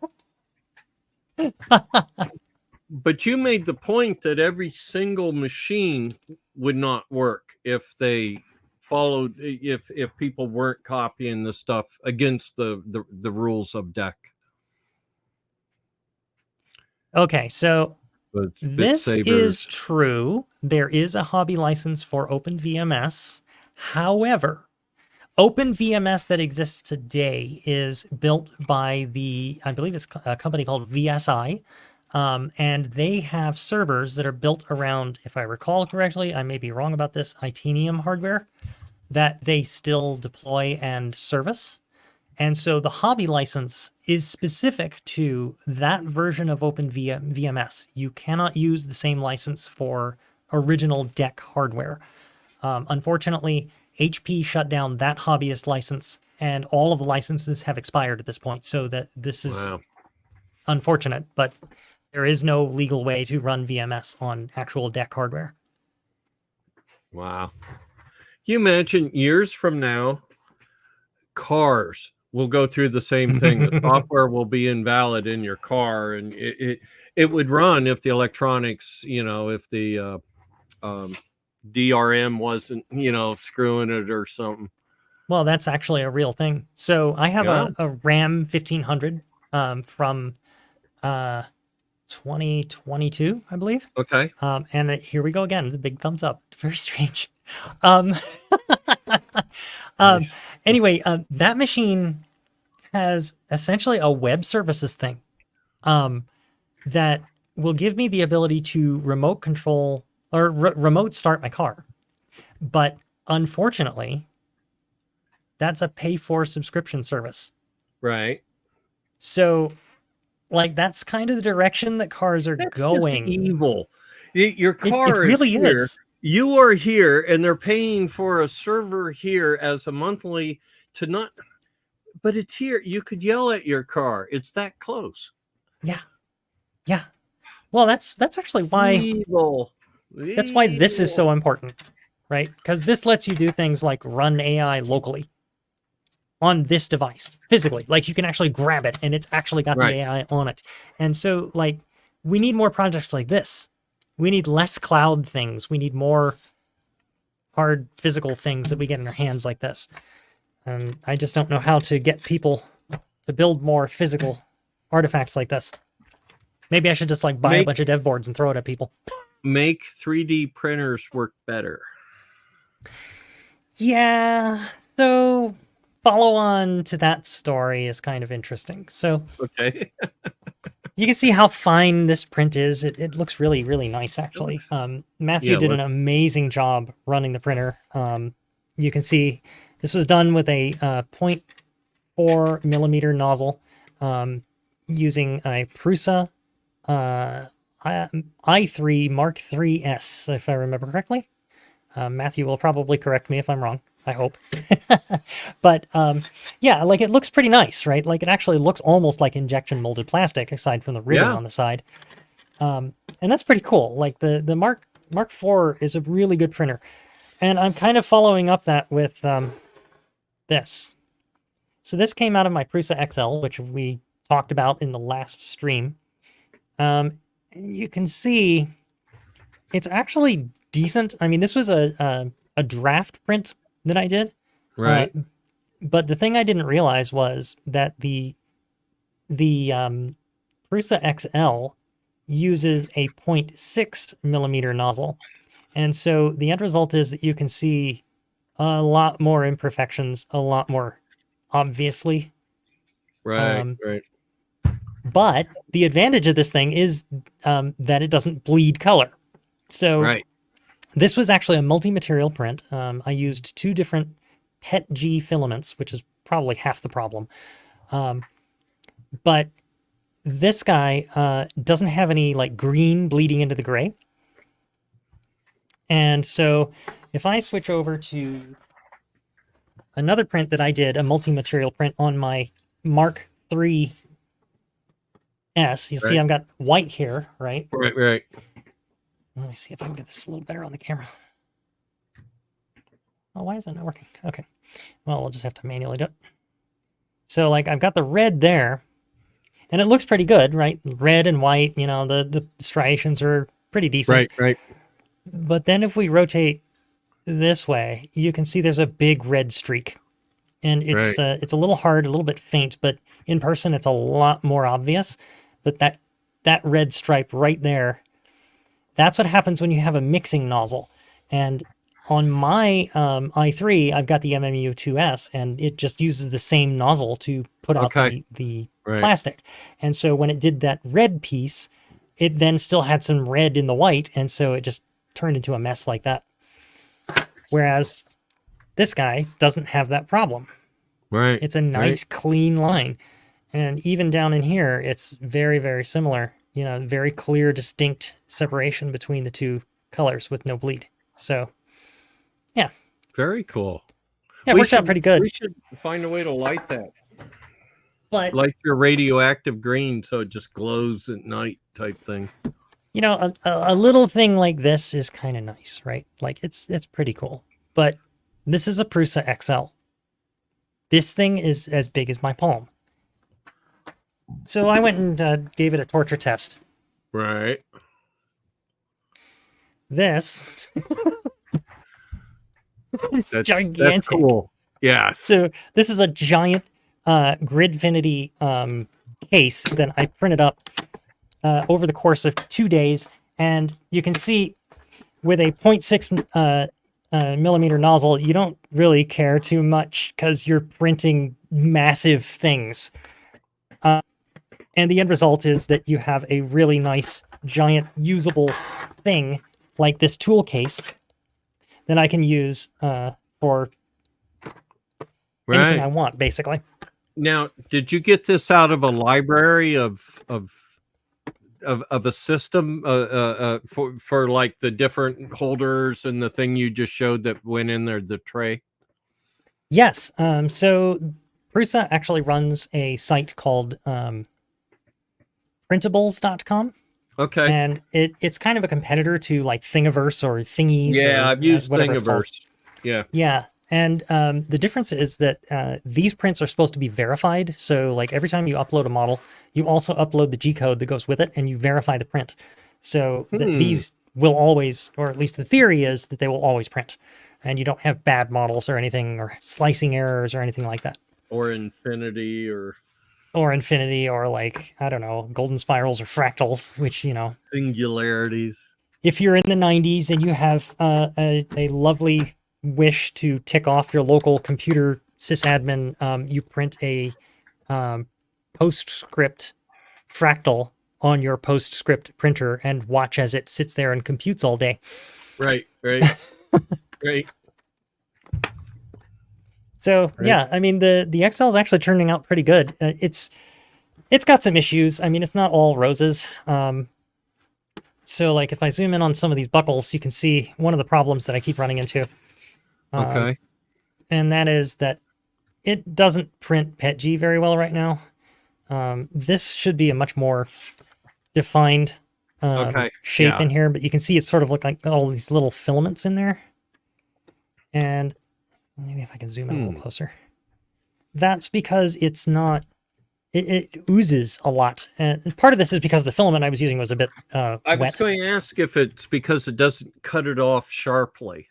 B: you made the point that every single machine would not work if they followed if people weren't copying the stuff against the rules of DEC.
A: Okay, so
B: But bit
A: this is
B: savers.
A: true. There is a hobby license for OpenVMS. However, OpenVMS that exists today is built by I believe it's a company called VSI. And they have servers that are built around, if I recall correctly, I may be wrong about this, Itanium hardware that they still deploy and service. And so the hobby license is specific to that version of OpenVMS. You cannot use the same license for original DEC hardware. Unfortunately, HP shut down that hobbyist license, and all of the licenses have expired at this point. So that this is
B: Wow.
A: unfortunate, but there is no legal way to run VMS on actual DEC hardware.
B: Wow. Can you imagine years from now, cars will go through the same thing. The software will be invalid in your car, and it would run if the electronics, if the DRM wasn't, screwing it or something.
A: Well, that's actually a real thing. So I have
B: Yeah.
A: a RAM 1500 from 2022, I believe.
B: Okay.
A: And here we go again. The big thumbs up. Very strange. Um,
B: Nice.
A: anyway, that machine has essentially a web services thing that will give me the ability to remote control or remote start my car. But unfortunately, that's a pay for subscription service.
B: Right.
A: So, like, that's kind of the direction that cars are
B: That's just
A: going.
B: evil. Your
A: It
B: car
A: really
B: is here.
A: is.
B: You are here, and they're paying for a server here as a monthly to not. But it's here. You could yell at your car. It's that close.
A: Yeah. Yeah. Well, that's actually why
B: Evil.
A: that's why this is so important, right? Because this lets you do things like run AI locally on this device physically. Like you can actually grab it and it's actually got
B: Right.
A: the AI on it. And so like we need more projects like this. We need less cloud things. We need more hard physical things that we get in our hands like this. And I just don't know how to get people to build more physical artifacts like this. Maybe I should just like buy a bunch of dev boards and throw it at people.
B: Make 3D printers work better.
A: Yeah, so follow on to that story is kind of interesting. So
B: Okay.
A: you can see how fine this print is. It looks really, really nice, actually. Matthew did an amazing job running the printer. You can see this was done with a 0.4 millimeter nozzle using a Prusa i3 Mark III's, if I remember correctly. Matthew will probably correct me if I'm wrong, I hope. But yeah, like it looks pretty nice, right? Like it actually looks almost like injection molded plastic, aside from the ribbon on the side. And that's pretty cool. Like the Mark IV is a really good printer. And I'm kind of following up that with this. So this came out of my Prusa XL, which we talked about in the last stream. And you can see it's actually decent. I mean, this was a draft print that I did.
B: Right.
A: But the thing I didn't realize was that the Prusa XL uses a 0.6 millimeter nozzle. And so the end result is that you can see a lot more imperfections, a lot more obviously.
B: Right.
A: But the advantage of this thing is that it doesn't bleed color. So this was actually a multi-material print. I used 2 different PETG filaments, which is probably half the problem. But this guy doesn't have any like green bleeding into the gray. And so if I switch over to another print that I did, a multi-material print on my Mark III S, you see I've got white here, right?
B: Right.
A: Let me see if I can get this a little better on the camera. Oh, why is that not working? Okay. Well, we'll just have to manually do it. So, like, I've got the red there, and it looks pretty good, right? Red and white, you know, the striations are pretty decent.
B: Right.
A: But then if we rotate this way, you can see there's a big red streak. And it's a little hard, a little bit faint, but in person it's a lot more obvious. But that red stripe right there, that's what happens when you have a mixing nozzle. And on my i3, I've got the MMU2S, and it just uses the same nozzle to put out the plastic. And so when it did that red piece, it then still had some red in the white, and so it just turned into a mess like that. Whereas this guy doesn't have that problem.
B: Right.
A: It's a nice, clean line. And even down in here, it's very, very similar. You know, very clear, distinct separation between the 2 colors with no bleed. So, yeah.
B: Very cool.
A: Yeah, it worked out pretty good.
B: We should find a way to light that.
A: But
B: like your radioactive green, so it just glows at night type thing.
A: You know, a little thing like this is kind of nice, right? Like, it's pretty cool. But this is a Prusa XL. This thing is as big as my palm. So I went and gave it a torture test.
B: Right.
A: This is gigantic.
B: That's cool. Yeah.
A: So this is a giant Gridfinity case that I printed up over the course of 2 days. And you can see with a 0.6 millimeter nozzle, you don't really care too much because you're printing massive things. And the end result is that you have a really nice, giant, usable thing like this tool case that I can use for anything I want, basically.
B: Now, did you get this out of a library of a system for like the different holders and the thing you just showed that went in there, the tray?
A: Yes. So Prusa actually runs a site called printables.com.
B: Okay.
A: And it's kind of a competitor to like Thingiverse or Thingies.
B: Yeah,
A: or,
B: I've used Thingiverse. Yeah.
A: Yeah. And the difference is that these prints are supposed to be verified. So like every time you upload a model, you also upload the G-code that goes with it and you verify the print. So that these will always, or at least the theory is that they will always print. and you don't have bad models or anything, or slicing errors or anything like that,
B: or infinity,
A: or infinity, or like, I don't know, golden spirals or fractals, which,
B: singularities.
A: if you're in the 90s and you have a lovely wish to tick off your local computer sysadmin, you print a PostScript fractal on your PostScript printer and watch as it sits there and computes all day.
B: Right, right, right.
A: So
B: Right.
A: yeah, I mean the Excel is actually turning out pretty good. It's got some issues. I mean, it's not all roses. So like if I zoom in on some of these buckles, you can see one of the problems that I keep running into,
B: Okay.
A: and that is that it doesn't print PETG very well right now. This should be a much more defined
B: Okay.
A: shape
B: Yeah.
A: in here, but you can see it's sort of look like all these little filaments in there. And maybe if I can zoom in a little closer. That's because it's not, it oozes a lot. And part of this is because the filament I was using was a bit
B: I was
A: wet.
B: going to ask if it's because it doesn't cut it off sharply.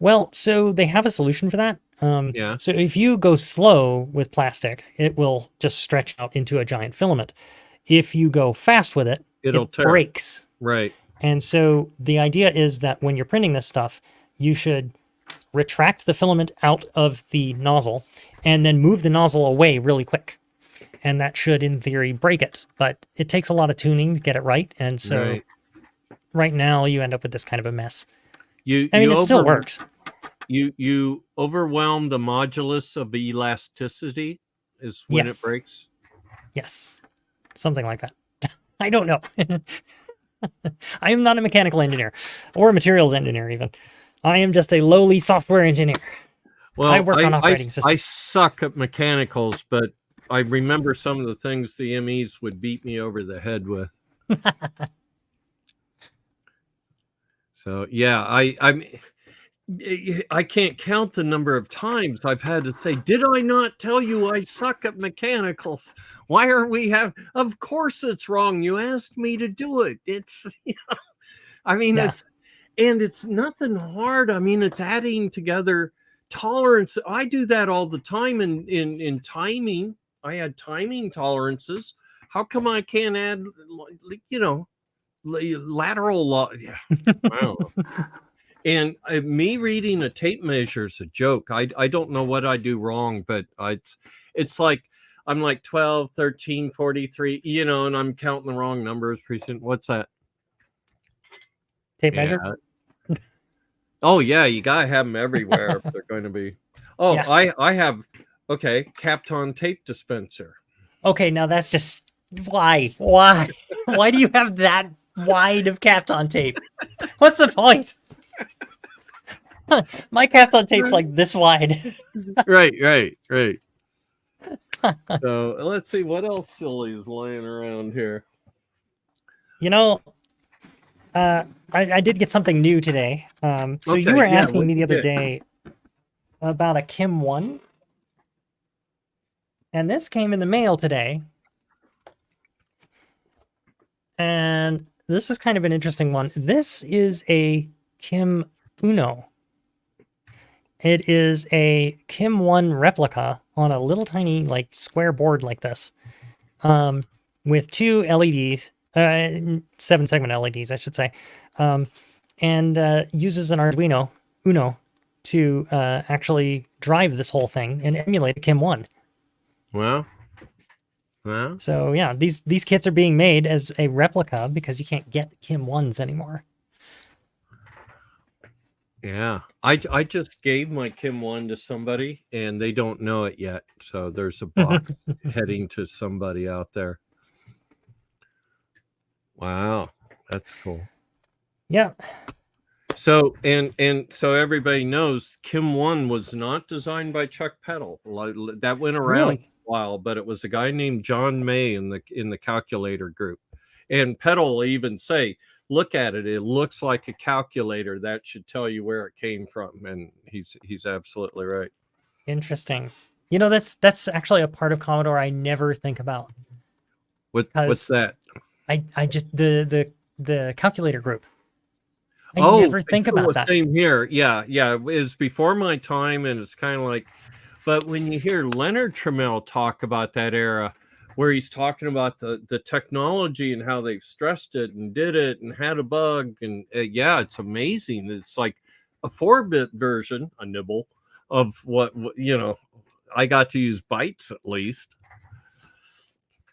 A: Well, so they have a solution for that.
B: Yeah.
A: So if you go slow with plastic, it will just stretch out into a giant filament. If you go fast with it,
B: It'll
A: it
B: tear.
A: breaks.
B: Right.
A: And so the idea is that when you're printing this stuff, you should retract the filament out of the nozzle and then move the nozzle away really quick. And that should, in theory, break it. But it takes a lot of tuning to get it right. And so right now you end up with this kind of a mess. It still works.
B: You overwhelm the modulus of elasticity is when it breaks.
A: Yes. Something like that. I don't know. I am not a mechanical engineer or a materials engineer even. I am just a lowly software engineer.
B: Well,
A: I work on operating systems.
B: I suck at mechanicals, but I remember some of the things the MEs would beat me over the head with. So yeah, I can't count the number of times I've had to say, "Did I not tell you I suck at mechanicals? Why are we have? Of course it's wrong. You asked me to do it. It's, I mean, it's nothing hard. I mean, it's adding together tolerance. I do that all the time in timing. I had timing tolerances. How come I can't add, lateral law? Yeah, I don't know. And me reading a tape measure is a joke. I don't know what I do wrong, but it's like I'm like 12, 13, 43, and I'm counting the wrong numbers. What's that?
A: Tape measure?
B: Oh, yeah, you got to have them everywhere if they're going to be. Oh, yeah. I have, Kapton tape dispenser.
A: Okay, now that's just, why? Why do you have that wide of Kapton tape? What's the point? My Kapton tape's like this wide.
B: Right. So let's see what else silly is laying around here.
A: I did get something new today. So you were asking me the other day about a Kim 1. And this came in the mail today. And this is kind of an interesting one. This is a Kim Uno. It is a Kim 1 replica on a little tiny square board like this, with two LEDs, 7-segment LEDs, I should say, and uses an Arduino Uno to actually drive this whole thing and emulate a Kim 1.
B: Well.
A: So yeah, these kits are being made as a replica because you can't get Kim 1s anymore.
B: Yeah, I just gave my Kim 1 to somebody and they don't know it yet. So there's a box heading to somebody out there. Wow, that's cool.
A: Yeah.
B: So and so everybody knows Kim 1 was not designed by Chuck Peddle. That went around a while, but it was a guy named John May in the calculator group. And Peddle will even say, look at it. It looks like a calculator. That should tell you where it came from. And he's absolutely right.
A: Interesting. That's actually a part of Commodore I never think about.
B: What's that?
A: I just the calculator group. I
B: Oh,
A: never think about
B: well,
A: that.
B: same here. Yeah, yeah. It was before my time, and it's kind of like, but when you hear Leonard Trammell talk about that era, where he's talking about the technology and how they've stressed it and did it and had a bug, and yeah, it's amazing. It's like a 4-bit version, a nibble of what you know. I got to use bytes at least.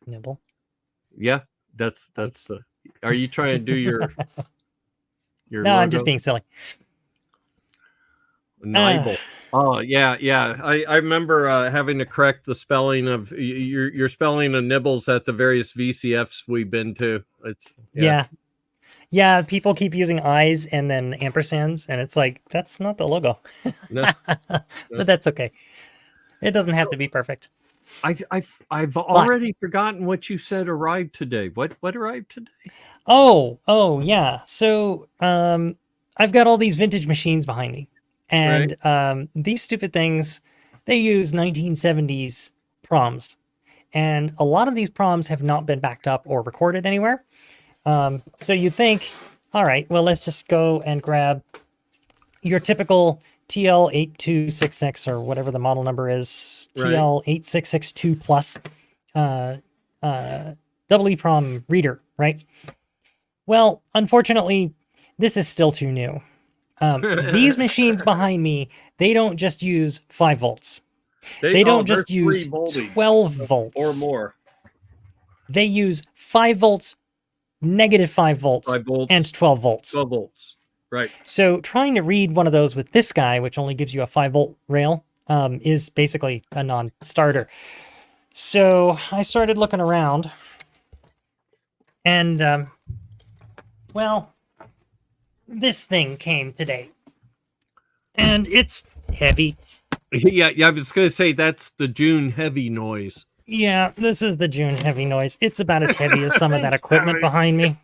A: Nibble.
B: Yeah, that's
A: Bites.
B: the. Are you trying to do your
A: No, I'm just
B: logo?
A: being silly. Uh,
B: Nibel. Oh yeah, yeah. I remember having to correct the spelling of your spelling of nibbles at the various VCFs we've been to. It's yeah.
A: yeah. Yeah, people keep using eyes and then ampersands, and it's like, that's not the logo.
B: No, no.
A: But that's okay. It doesn't have to be perfect.
B: I've
A: But
B: already forgotten what you said arrived today. What arrived today?
A: oh yeah. So I've got all these vintage machines behind me.
B: Right.
A: And these stupid things, they use 1970s proms. And a lot of these proms have not been backed up or recorded anywhere. So you'd think, all right, well, let's just go and grab your typical TL8266 or whatever the model number is,
B: Right.
A: TL8662 plus uh, double EEPROM reader, right? Well, unfortunately, this is still too new. These machines behind me, they don't just use 5 volts. They don't
B: They're
A: just
B: 3
A: use
B: voltage
A: 12
B: or
A: volts.
B: more.
A: They use 5 volts, negative 5 volts,
B: 5 volts,
A: and 12 volts.
B: 12 volts. Right.
A: So trying to read one of those with this guy, which only gives you a 5-volt rail, is basically a non-starter. So I started looking around, and well, this thing came today, and it's heavy.
B: Yeah, yeah. I was gonna say that's the June heavy noise.
A: Yeah, this is the June heavy noise. It's about as heavy as some of that
B: Thanks,
A: equipment
B: Tommy.
A: behind me.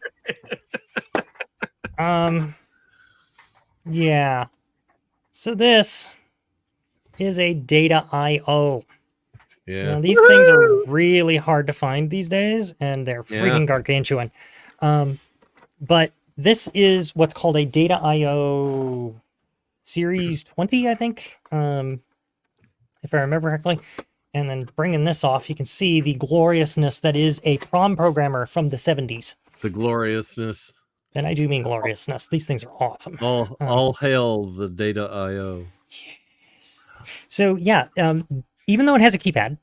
A: Yeah. So this is a data I/O.
B: Yeah.
A: Now, these things are really hard to find these days, and they're
B: Yeah.
A: freaking gargantuan. But this is what's called a data I/O Series 20, I think, if I remember correctly. And then bringing this off, you can see the gloriousness that is a prom programmer from the 70s.
B: The gloriousness.
A: And I do mean gloriousness. These things are awesome.
B: All hail the data IO.
A: So yeah, even though it has a keypad,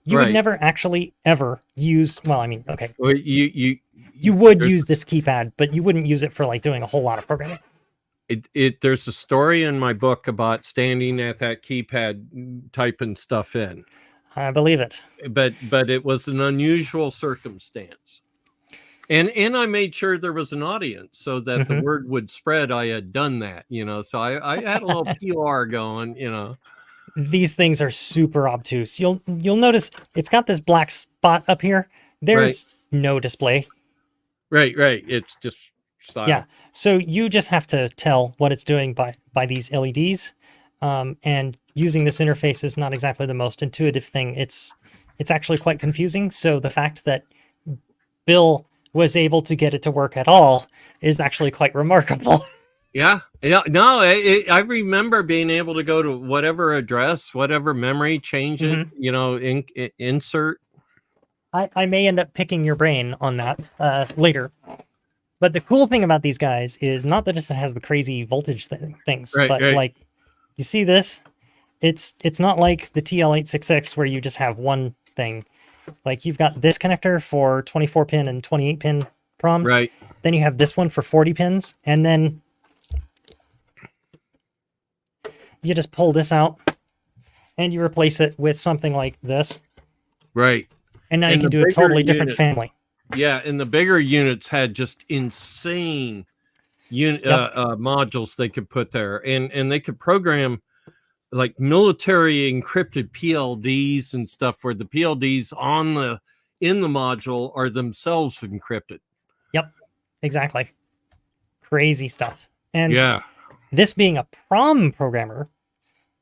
A: you would
B: Right.
A: never actually ever use. Well, I mean, okay,
B: Well,
A: you would
B: there's
A: use this keypad, but you wouldn't use it for like doing a whole lot of programming.
B: there's a story in my book about standing at that keypad typing stuff in,
A: I believe it.
B: but it was an unusual circumstance. And I made sure there was an audience so that the
A: Mhm.
B: word would spread I had done that, so I had a little PR going,
A: These things are super obtuse. You'll notice it's got this black spot up here. There's no display.
B: Right. It's just style.
A: Yeah. So you just have to tell what it's doing by these LEDs. And using this interface is not exactly the most intuitive thing. It's actually quite confusing. So the fact that Bill was able to get it to work at all is actually quite remarkable.
B: Yeah. No, I remember being able to go to whatever address, whatever memory, change it, insert.
A: I may end up picking your brain on that later. But the cool thing about these guys is not that it has the crazy voltage things,
B: Right,
A: but
B: right.
A: like, you see this? It's not like the TL866 where you just have one thing. Like, you've got this connector for 24 pin and 28 pin proms.
B: Right.
A: Then you have this one for 40 pins, and then you just pull this out and you replace it with something like this.
B: Right.
A: And now you
B: And
A: can
B: the
A: do a
B: bigger
A: totally different
B: unit-
A: family.
B: Yeah, and the bigger units had just insane modules they could put there, and they could program like military encrypted PLDs and stuff, where the PLDs in the module are themselves encrypted.
A: Yep, exactly. Crazy stuff. And
B: Yeah.
A: this being a prom programmer,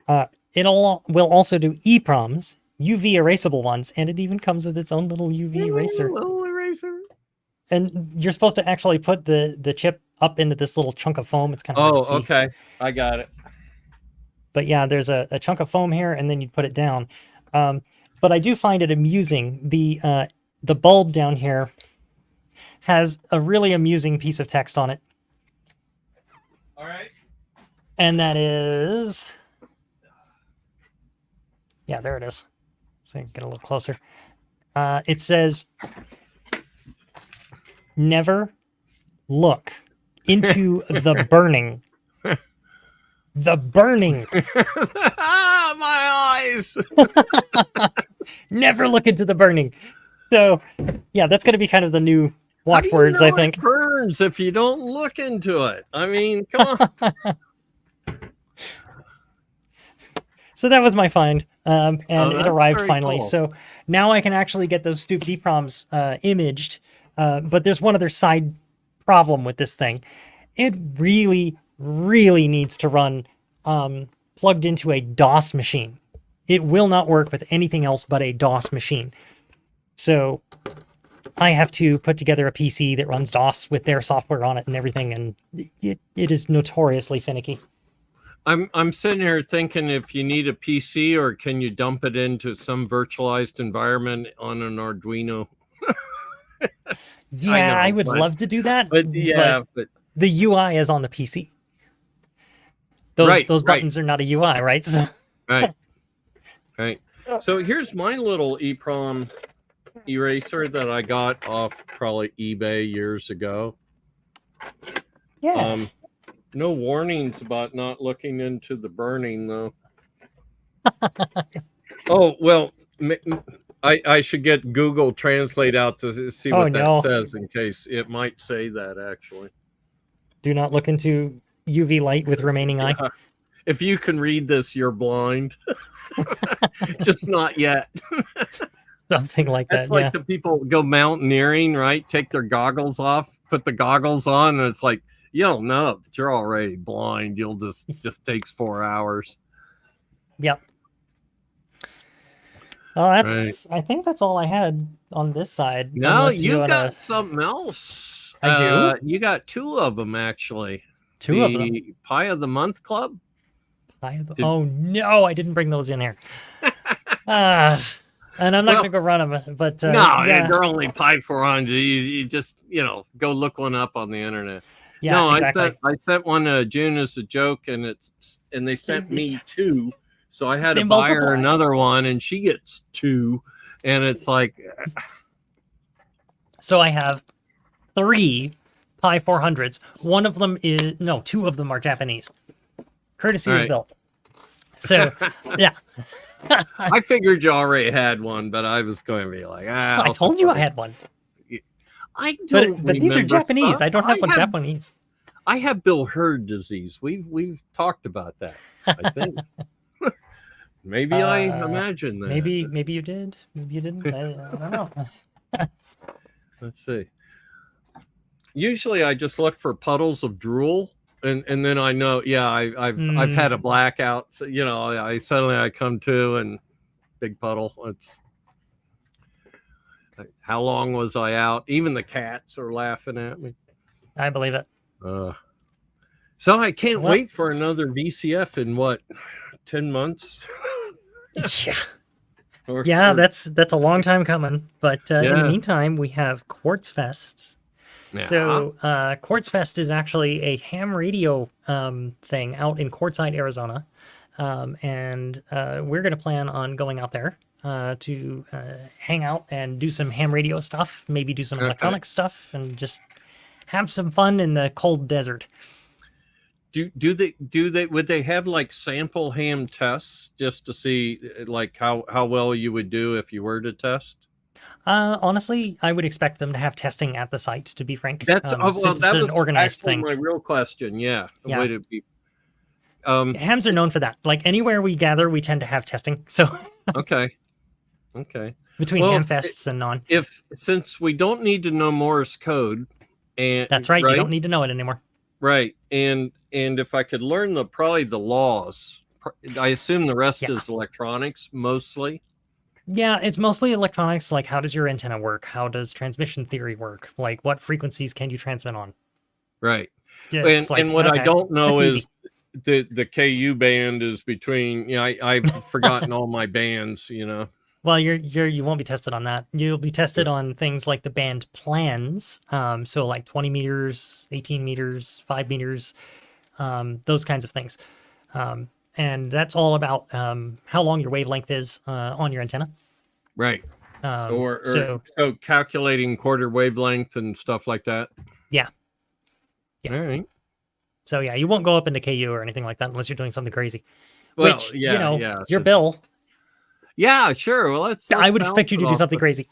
A: it will also do EPROMs, UV erasable ones, and it even comes with its own little UV eraser.
B: Little eraser.
A: And you're supposed to actually put the chip up into this little chunk of foam. It's kind of hard to
B: Oh,
A: see.
B: okay. I got it.
A: But yeah, there's a chunk of foam here, and then you put it down. But I do find it amusing. The bulb down here has a really amusing piece of text on it,
B: All right.
A: and that is, yeah, there it is. So get a little closer. It says, "Never look into the burning." The burning.
B: Ah, my eyes.
A: Never look into the burning. So, yeah, that's going to be kind of the new
B: How do you
A: watchwords,
B: know
A: I think.
B: it burns if you don't look into it? I mean, come on.
A: So that was my find, and it
B: that's
A: arrived
B: very
A: finally.
B: cool.
A: So now I can actually get those stupid EPROMs imaged. But there's one other side problem with this thing. It really, really needs to run plugged into a DOS machine. It will not work with anything else but a DOS machine. So I have to put together a PC that runs DOS with their software on it and everything, and it is notoriously finicky.
B: I'm sitting here thinking if you need a PC or can you dump it into some virtualized environment on an Arduino?
A: Yeah, I
B: know,
A: would love to do that,
B: but yeah, but
A: the UI is on the PC. Those
B: right,
A: those
B: right,
A: buttons are not a UI, right? So,
B: right, right. So here's my little EEPROM eraser that I got off probably eBay years ago.
A: yeah.
B: No warnings about not looking into the burning though. Oh well, I should get Google Translate out to see
A: Oh
B: what that
A: no.
B: says in case it might say that actually.
A: Do not look into UV light with remaining eye.
B: Yeah. If you can read this, you're blind. Just not yet.
A: Something like
B: That's
A: that,
B: like
A: yeah.
B: the people go mountaineering, right? Take their goggles off, put the goggles on, and it's like, you don't know, but you're already blind. You'll just takes 4 hours.
A: Yep. Well,
B: Right.
A: I think that's all I had on this side.
B: No,
A: Unless
B: you
A: wanna...
B: got something else.
A: I do?
B: You got 2 of them actually.
A: Two of them.
B: The Pie of the Month Club.
A: Oh no, I didn't bring those in here. And I'm not gonna go run them, but
B: no,
A: yeah.
B: they're only Pi 400. You just go look one up on the internet.
A: Yeah,
B: No,
A: exactly.
B: I sent one to June as a joke, and they sent me 2, so I had to buy her another one, and she gets 2, and it's like.
A: So I have 3 Pi 400s. One of them is 2 of them are Japanese, courtesy of Bill. So yeah.
B: I figured you already had one, but I was going to be like,
A: I told you I had one.
B: I don't.
A: But these are Japanese. I don't have one Japanese.
B: I have Bill Herd disease. We've talked about that. I think. Maybe I imagined that.
A: Maybe you did. Maybe you didn't. I don't know.
B: Let's see. Usually, I just look for puddles of drool. And then I know, yeah, I've had a blackout. So, I suddenly come to and big puddle. It's how long was I out? Even the cats are laughing at me.
A: I believe it.
B: So I can't wait for another VCF in 10 months.
A: Yeah. That's a long time coming. But in the meantime, we have Quartz Fest. Yeah. So Quartz Fest is actually a ham radio thing out in Quartzsite, Arizona. And we're going to plan on going out there to hang out and do some ham radio stuff, maybe do some electronic stuff, and just have some fun in the cold desert.
B: Would they have like sample ham tests just to see like how well you would do if you were to test?
A: Honestly, I would expect them to have testing at the site, to be frank.
B: That's
A: that was an organized thing.
B: My real question. Yeah. Would it be?
A: Hams are known for that. Like anywhere we gather, we tend to have testing. So
B: okay.
A: Between ham fests and non.
B: Since we don't need to know Morse code, and
A: that's right. You don't need to know it anymore.
B: Right. And if I could learn probably the laws, I assume the rest is electronics mostly.
A: Yeah, it's mostly electronics. Like, how does your antenna work? How does transmission theory work? Like, what frequencies can you transmit on?
B: Right.
A: Yeah, it's like,
B: And what I
A: okay,
B: don't know
A: that's
B: is
A: easy.
B: the KU band is between, I've forgotten all my bands,
A: Well, you won't be tested on that. You'll be tested on things like the band plans. So like 20 meters, 18 meters, 5 meters, those kinds of things. And that's all about how long your wavelength is on your antenna.
B: Right. Or
A: So
B: so calculating quarter wavelength and stuff like that.
A: yeah, yeah.
B: All right.
A: So yeah, you won't go up into KU or anything like that unless you're doing something crazy.
B: Well,
A: Which,
B: yeah.
A: your bill,
B: Yeah, sure. Well,
A: I
B: let's
A: would
B: balance
A: expect you
B: it
A: to do
B: off.
A: something crazy.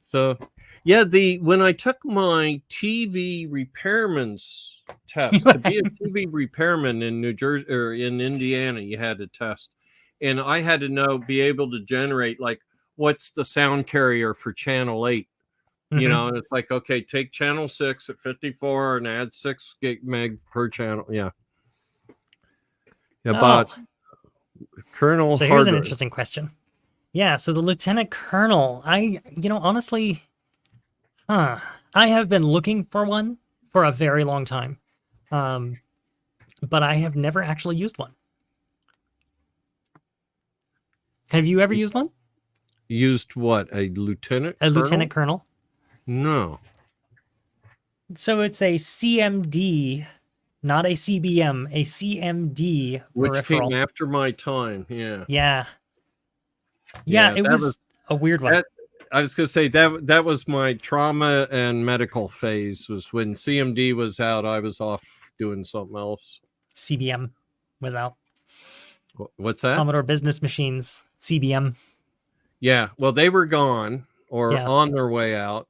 B: So, yeah, the when I took my TV repairman's test to be a TV repairman in New Jersey or in Indiana, you had to test, and I had to be able to generate like what's the sound carrier for channel 8. And it's like, okay, take channel 6 at 54 and add 6 gig meg per channel. Yeah,
A: Oh,
B: about Colonel
A: so here's an
B: Hardware.
A: interesting question. Yeah, so the lieutenant colonel, honestly, I have been looking for one for a very long time, but I have never actually used one. Have you ever used one?
B: Used what? A lieutenant
A: A
B: colonel?
A: lieutenant colonel?
B: No.
A: So it's a CMD, not a CBM, a CMD
B: Which came
A: peripheral.
B: after my time. Yeah.
A: Yeah. Yeah, it was a weird one.
B: I was going to say that was my trauma and medical phase. Was when CMD was out, I was off doing something else.
A: CBM was out.
B: What's that?
A: Commodore Business Machines, CBM.
B: Yeah, well, they were gone or
A: Yeah.
B: on their way out,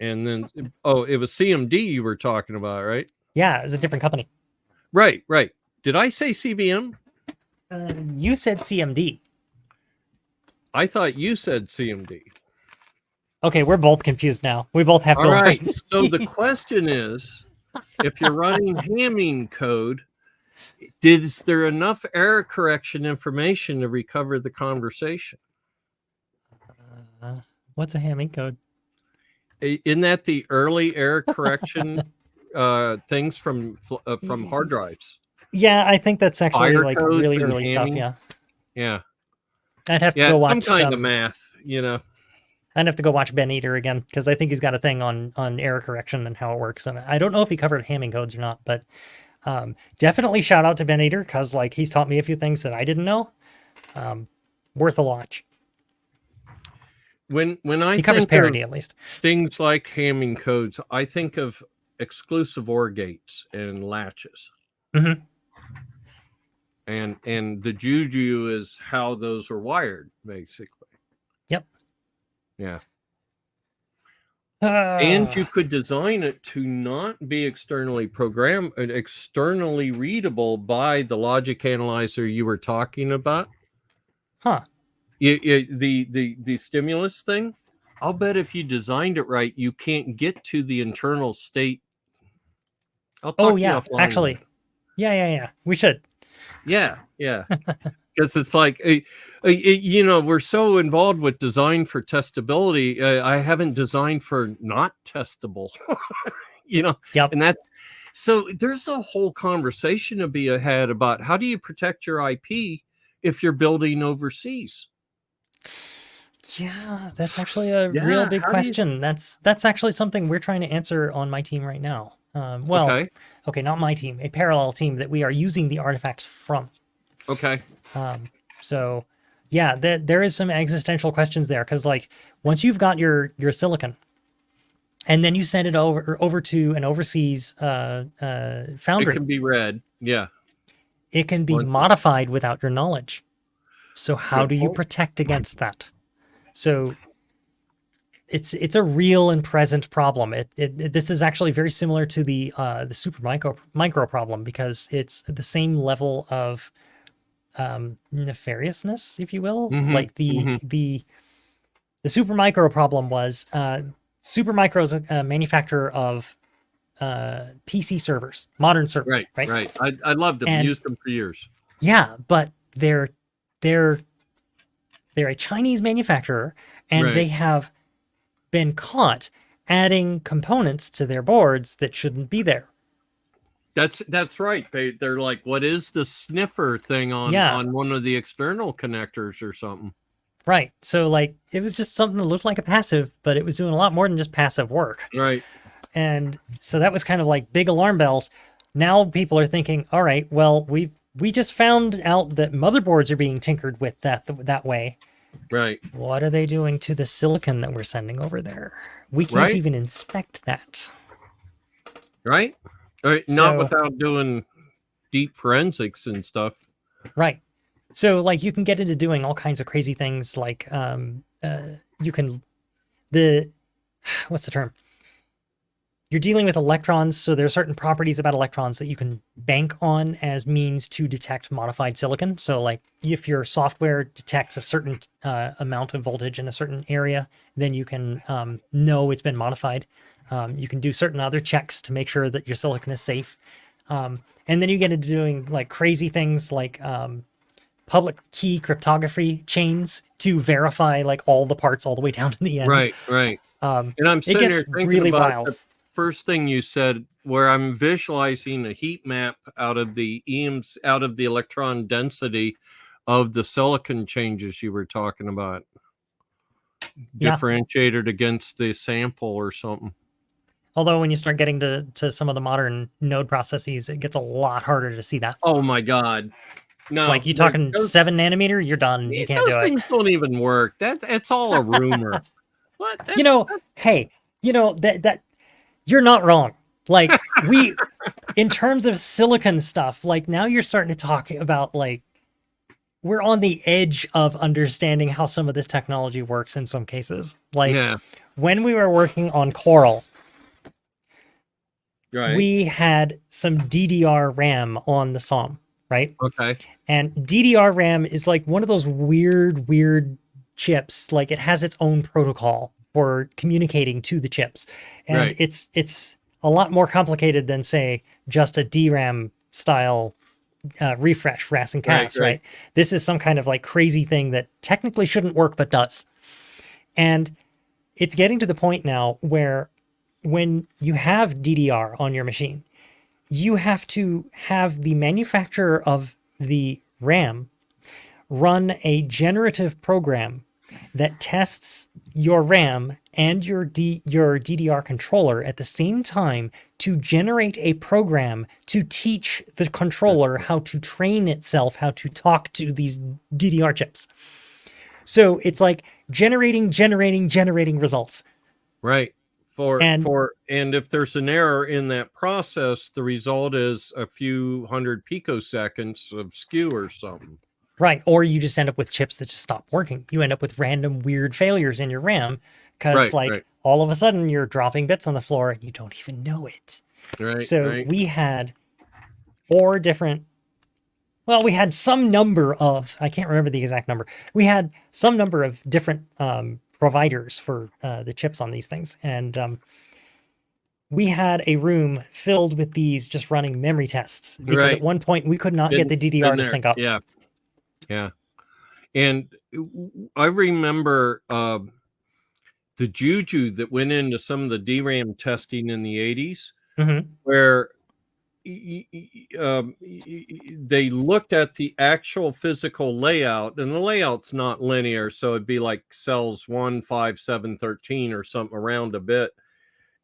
B: and then it was CMD you were talking about, right?
A: Yeah, it was a different company.
B: Right. Did I say CBM?
A: You said CMD.
B: I thought you said CMD.
A: Okay, we're both confused now. We both have.
B: All right. So the question is, if you're running Hamming code, is there enough error correction information to recover the conversation?
A: What's a Hamming code?
B: Isn't that the early error correction things from hard drives?
A: Yeah, I think that's actually
B: Fire
A: like
B: codes
A: really
B: and
A: early stuff.
B: Hamming?
A: Yeah,
B: Yeah.
A: I'd have to go watch
B: some kind of math,
A: I'd have to go watch Ben Eater again because I think he's got a thing on error correction and how it works. And I don't know if he covered Hamming codes or not, but definitely shout out to Ben Eater because like he's taught me a few things that I didn't know. Worth a watch.
B: When I
A: He covers
B: think
A: parity
B: of
A: at least.
B: things like Hamming codes, I think of exclusive OR gates and latches.
A: Mm-hmm.
B: And the juju is how those are wired, basically.
A: Yep.
B: Yeah. And you could design it to not be externally readable by the logic analyzer you were talking about.
A: Huh.
B: The stimulus thing, I'll bet if you designed it right, you can't get to the internal state. I'll talk to you offline.
A: Actually. Yeah. We should.
B: Yeah. Because it's like, we're so involved with design for testability. I haven't designed for not testable,
A: Yep.
B: And that's, so there's a whole conversation to be had about how do you protect your IP if you're building overseas?
A: Yeah, that's actually a real big question. That's actually something we're trying to answer on my team right now. Okay, not my team, a parallel team that we are using the artifacts from.
B: Okay.
A: So, yeah, there is some existential questions there because, like, once you've got your silicon, and then you send it over to an overseas foundry,
B: it can be read. Yeah,
A: it can be modified without your knowledge. So, how do you protect against that? So, it's a real and present problem. This is actually very similar to the super micro problem because it's the same level of nefariousness, if you will. Like the super micro problem was Supermicro is a manufacturer of PC servers, modern servers.
B: Right. I loved them. Used them for years.
A: Yeah, but they're a Chinese manufacturer, and they have been caught adding components to their boards that shouldn't be there.
B: That's right. They're like, what is the sniffer thing
A: Yeah,
B: on one of the external connectors or something?
A: right. So like it was just something that looked like a passive, but it was doing a lot more than just passive work.
B: Right.
A: And so that was kind of like big alarm bells. Now people are thinking, all right, well, we just found out that motherboards are being tinkered with that way.
B: Right.
A: What are they doing to the silicon that we're sending over there? We can't
B: Right.
A: even inspect that.
B: Right. All right. Not
A: So,
B: without doing deep forensics and stuff.
A: right. So like you can get into doing all kinds of crazy things like you can the what's the term? You're dealing with electrons, so there are certain properties about electrons that you can bank on as means to detect modified silicon. So, like if your software detects a certain amount of voltage in a certain area, then you can know it's been modified. You can do certain other checks to make sure that your silicon is safe. And then you get into doing like crazy things like public key cryptography chains to verify like all the parts all the way down to the end.
B: Right. Right. And I'm
A: It
B: sitting
A: gets
B: here thinking
A: really
B: about
A: wild.
B: the first thing you said, where I'm visualizing a heat map out of the EMs, out of the electron density of the silicon changes you were talking about,
A: Yeah.
B: differentiated against the sample or something.
A: Although when you start getting to some of the modern node processes, it gets a lot harder to see that.
B: Oh my God.
A: Like
B: No,
A: you talking
B: those
A: 7 nanometer, you're done. You can't
B: those
A: do it.
B: things don't even work. It's all a rumor. What?
A: You know, hey, that you're not wrong. Like we in terms of silicon stuff, like now you're starting to talk about like we're on the edge of understanding how some of this technology works in some cases. Like
B: Yeah.
A: when we were working on Coral,
B: Right.
A: we had some DDR RAM on the SOM, right?
B: Okay.
A: And DDR RAM is like one of those weird chips. Like it has its own protocol for communicating to the chips. And
B: Right.
A: it's a lot more complicated than say just a DRAM style refresh, RAS and
B: Right.
A: CAS,
B: Right.
A: right? This is some kind of like crazy thing that technically shouldn't work but does. And it's getting to the point now where when you have DDR on your machine, you have to have the manufacturer of the RAM run a generative program that tests your RAM and your DDR controller at the same time to generate a program to teach the controller how to train itself how to talk to these DDR chips. So it's like generating results.
B: Right.
A: And
B: And if there's an error in that process, the result is a few hundred picoseconds of skew or something.
A: right, or you just end up with chips that just stop working. You end up with random weird failures in your RAM because
B: Right.
A: like
B: Right.
A: all of a sudden you're dropping bits on the floor and you don't even know it.
B: Right.
A: So
B: Right.
A: we had four different, well, we had some number of, I can't remember the exact number. We had some number of different providers for the chips on these things. And we had a room filled with these just running memory tests because at
B: Right.
A: one point we could not get the DDR
B: Been
A: to
B: there.
A: sync up.
B: Yeah. Yeah. And I remember the juju that went into some of the DRAM testing in the 80s,
A: Mm-hmm.
B: where they looked at the actual physical layout, and the layout's not linear, so it'd be like cells 1, 5, 7, 13 or something around a bit.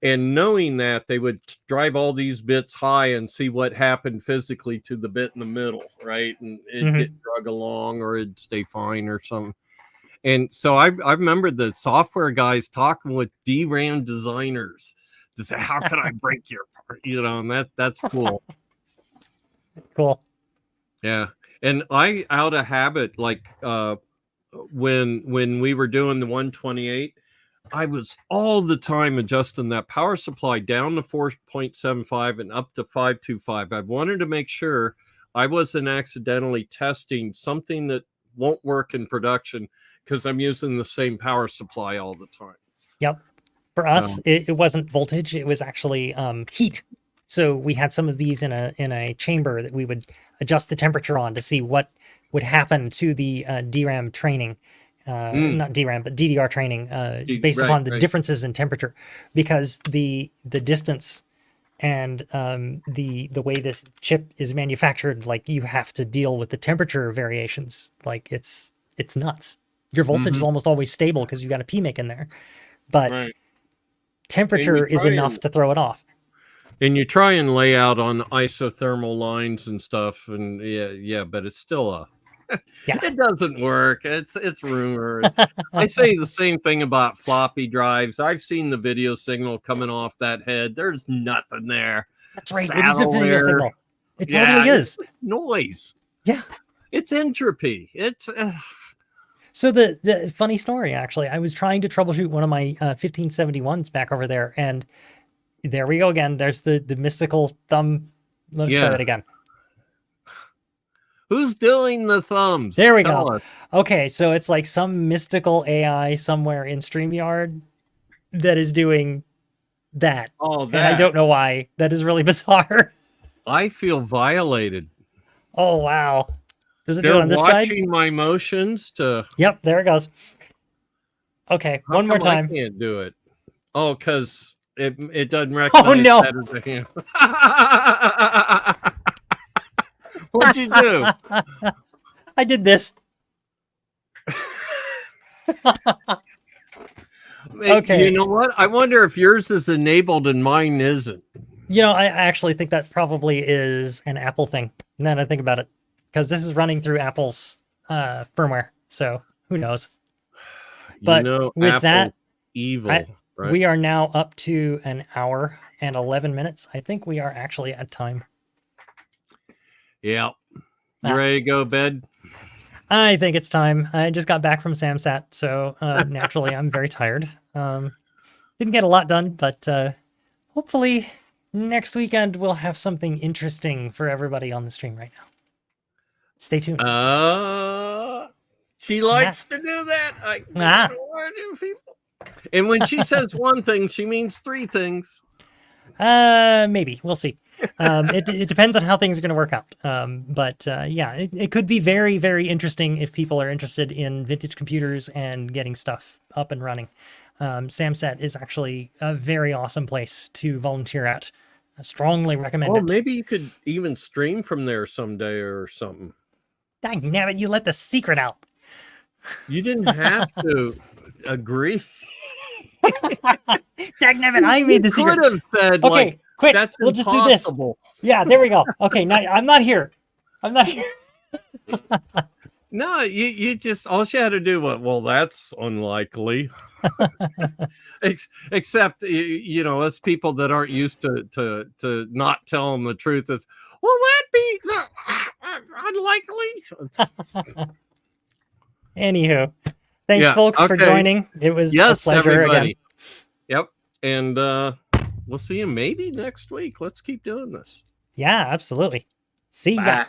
B: And knowing that, they would drive all these bits high and see what happened physically to the bit in the middle, right? And it'd get
A: Mm-hmm.
B: drug along or it'd stay fine or something. And so I remember the software guys talking with DRAM designers to say, how can I break your part? And that's cool.
A: Cool.
B: Yeah. And I out of habit, like when we were doing the 128, I was all the time adjusting that power supply down to 4.75 and up to 525. I wanted to make sure I wasn't accidentally testing something that won't work in production because I'm using the same power supply all the time.
A: Yep. For us,
B: Um,
A: it wasn't voltage; it was actually heat. So we had some of these in a chamber that we would adjust the temperature on to see what would happen to the DRAM training, not DRAM, but DDR training, based
B: Right,
A: upon the
B: right.
A: differences in temperature, because the distance and the way this chip is manufactured, like you have to deal with the temperature variations. Like it's nuts. Your voltage is
B: Mhm.
A: almost always stable because you got a PMIC in there, but
B: Right. And
A: temperature is enough to throw it off.
B: you try and lay out on isothermal lines and stuff, and yeah, but it's still a
A: Yeah.
B: it doesn't work. It's rumors. I say the same thing about floppy drives. I've seen the video signal coming off that head. There's nothing there.
A: That's right. It is a
B: Saddle
A: video
B: there.
A: signal. It
B: Yeah,
A: totally
B: it's
A: is.
B: noise.
A: Yeah.
B: It's entropy. It's
A: So the funny story, actually, I was trying to troubleshoot one of my 1571s back over there, and there we go again. There's the mystical thumb. Let's try
B: yeah.
A: that again.
B: Who's doing the thumbs?
A: There we
B: Tell
A: go.
B: us.
A: Okay, so it's like some mystical AI somewhere in StreamYard that is doing that.
B: Oh,
A: And I
B: that.
A: don't know why. That is really bizarre.
B: I feel violated.
A: Oh, wow. Does it do
B: They're
A: it on this side?
B: watching my motions to.
A: Yep, there it goes. Okay,
B: How
A: one more
B: come I
A: time.
B: can't do it? Oh, because it doesn't
A: Oh,
B: recognize
A: no.
B: that as a hand. What'd you do?
A: I did this. Okay.
B: You know what? I wonder if yours is enabled and mine isn't.
A: You know, I actually think that probably is an Apple thing. Now that I think about it, because this is running through Apple's firmware. So who knows? But with
B: Apple's
A: that,
B: evil, right?
A: we are now up to an hour and 11 minutes. I think we are actually at time.
B: Yeah. You ready to go to bed?
A: I think it's time. I just got back from SamSat, so naturally I'm very tired. Didn't get a lot done, but hopefully next weekend we'll have something interesting for everybody on the stream right now. Stay tuned.
B: She likes to do that. I don't want to people. And when she says one thing, she means three things.
A: Maybe. We'll see. It depends on how things are going to work out. But yeah, it could be very, very interesting if people are interested in vintage computers and getting stuff up and running. SamSat is actually a very awesome place to volunteer at. I strongly recommend it.
B: Maybe you could even stream from there someday or something.
A: Dang nabbit, you let the secret out.
B: You didn't have to agree.
A: Dang nabbit, I made the secret.
B: You could have said,
A: okay,
B: like,
A: quick,
B: that's
A: we'll
B: impossible.
A: Just do this. Yeah, there we go. Okay, now I'm not here. I'm not here.
B: No, you just, all she had to do was, well, that's unlikely. Except, you know, us people that aren't used to not tell them the truth is, will that be unlikely?
A: Anywho, thanks folks for joining. It was a pleasure
B: everybody.
A: again.
B: Yep. And we'll see you maybe next week. Let's keep doing this.
A: Yeah, absolutely. See ya.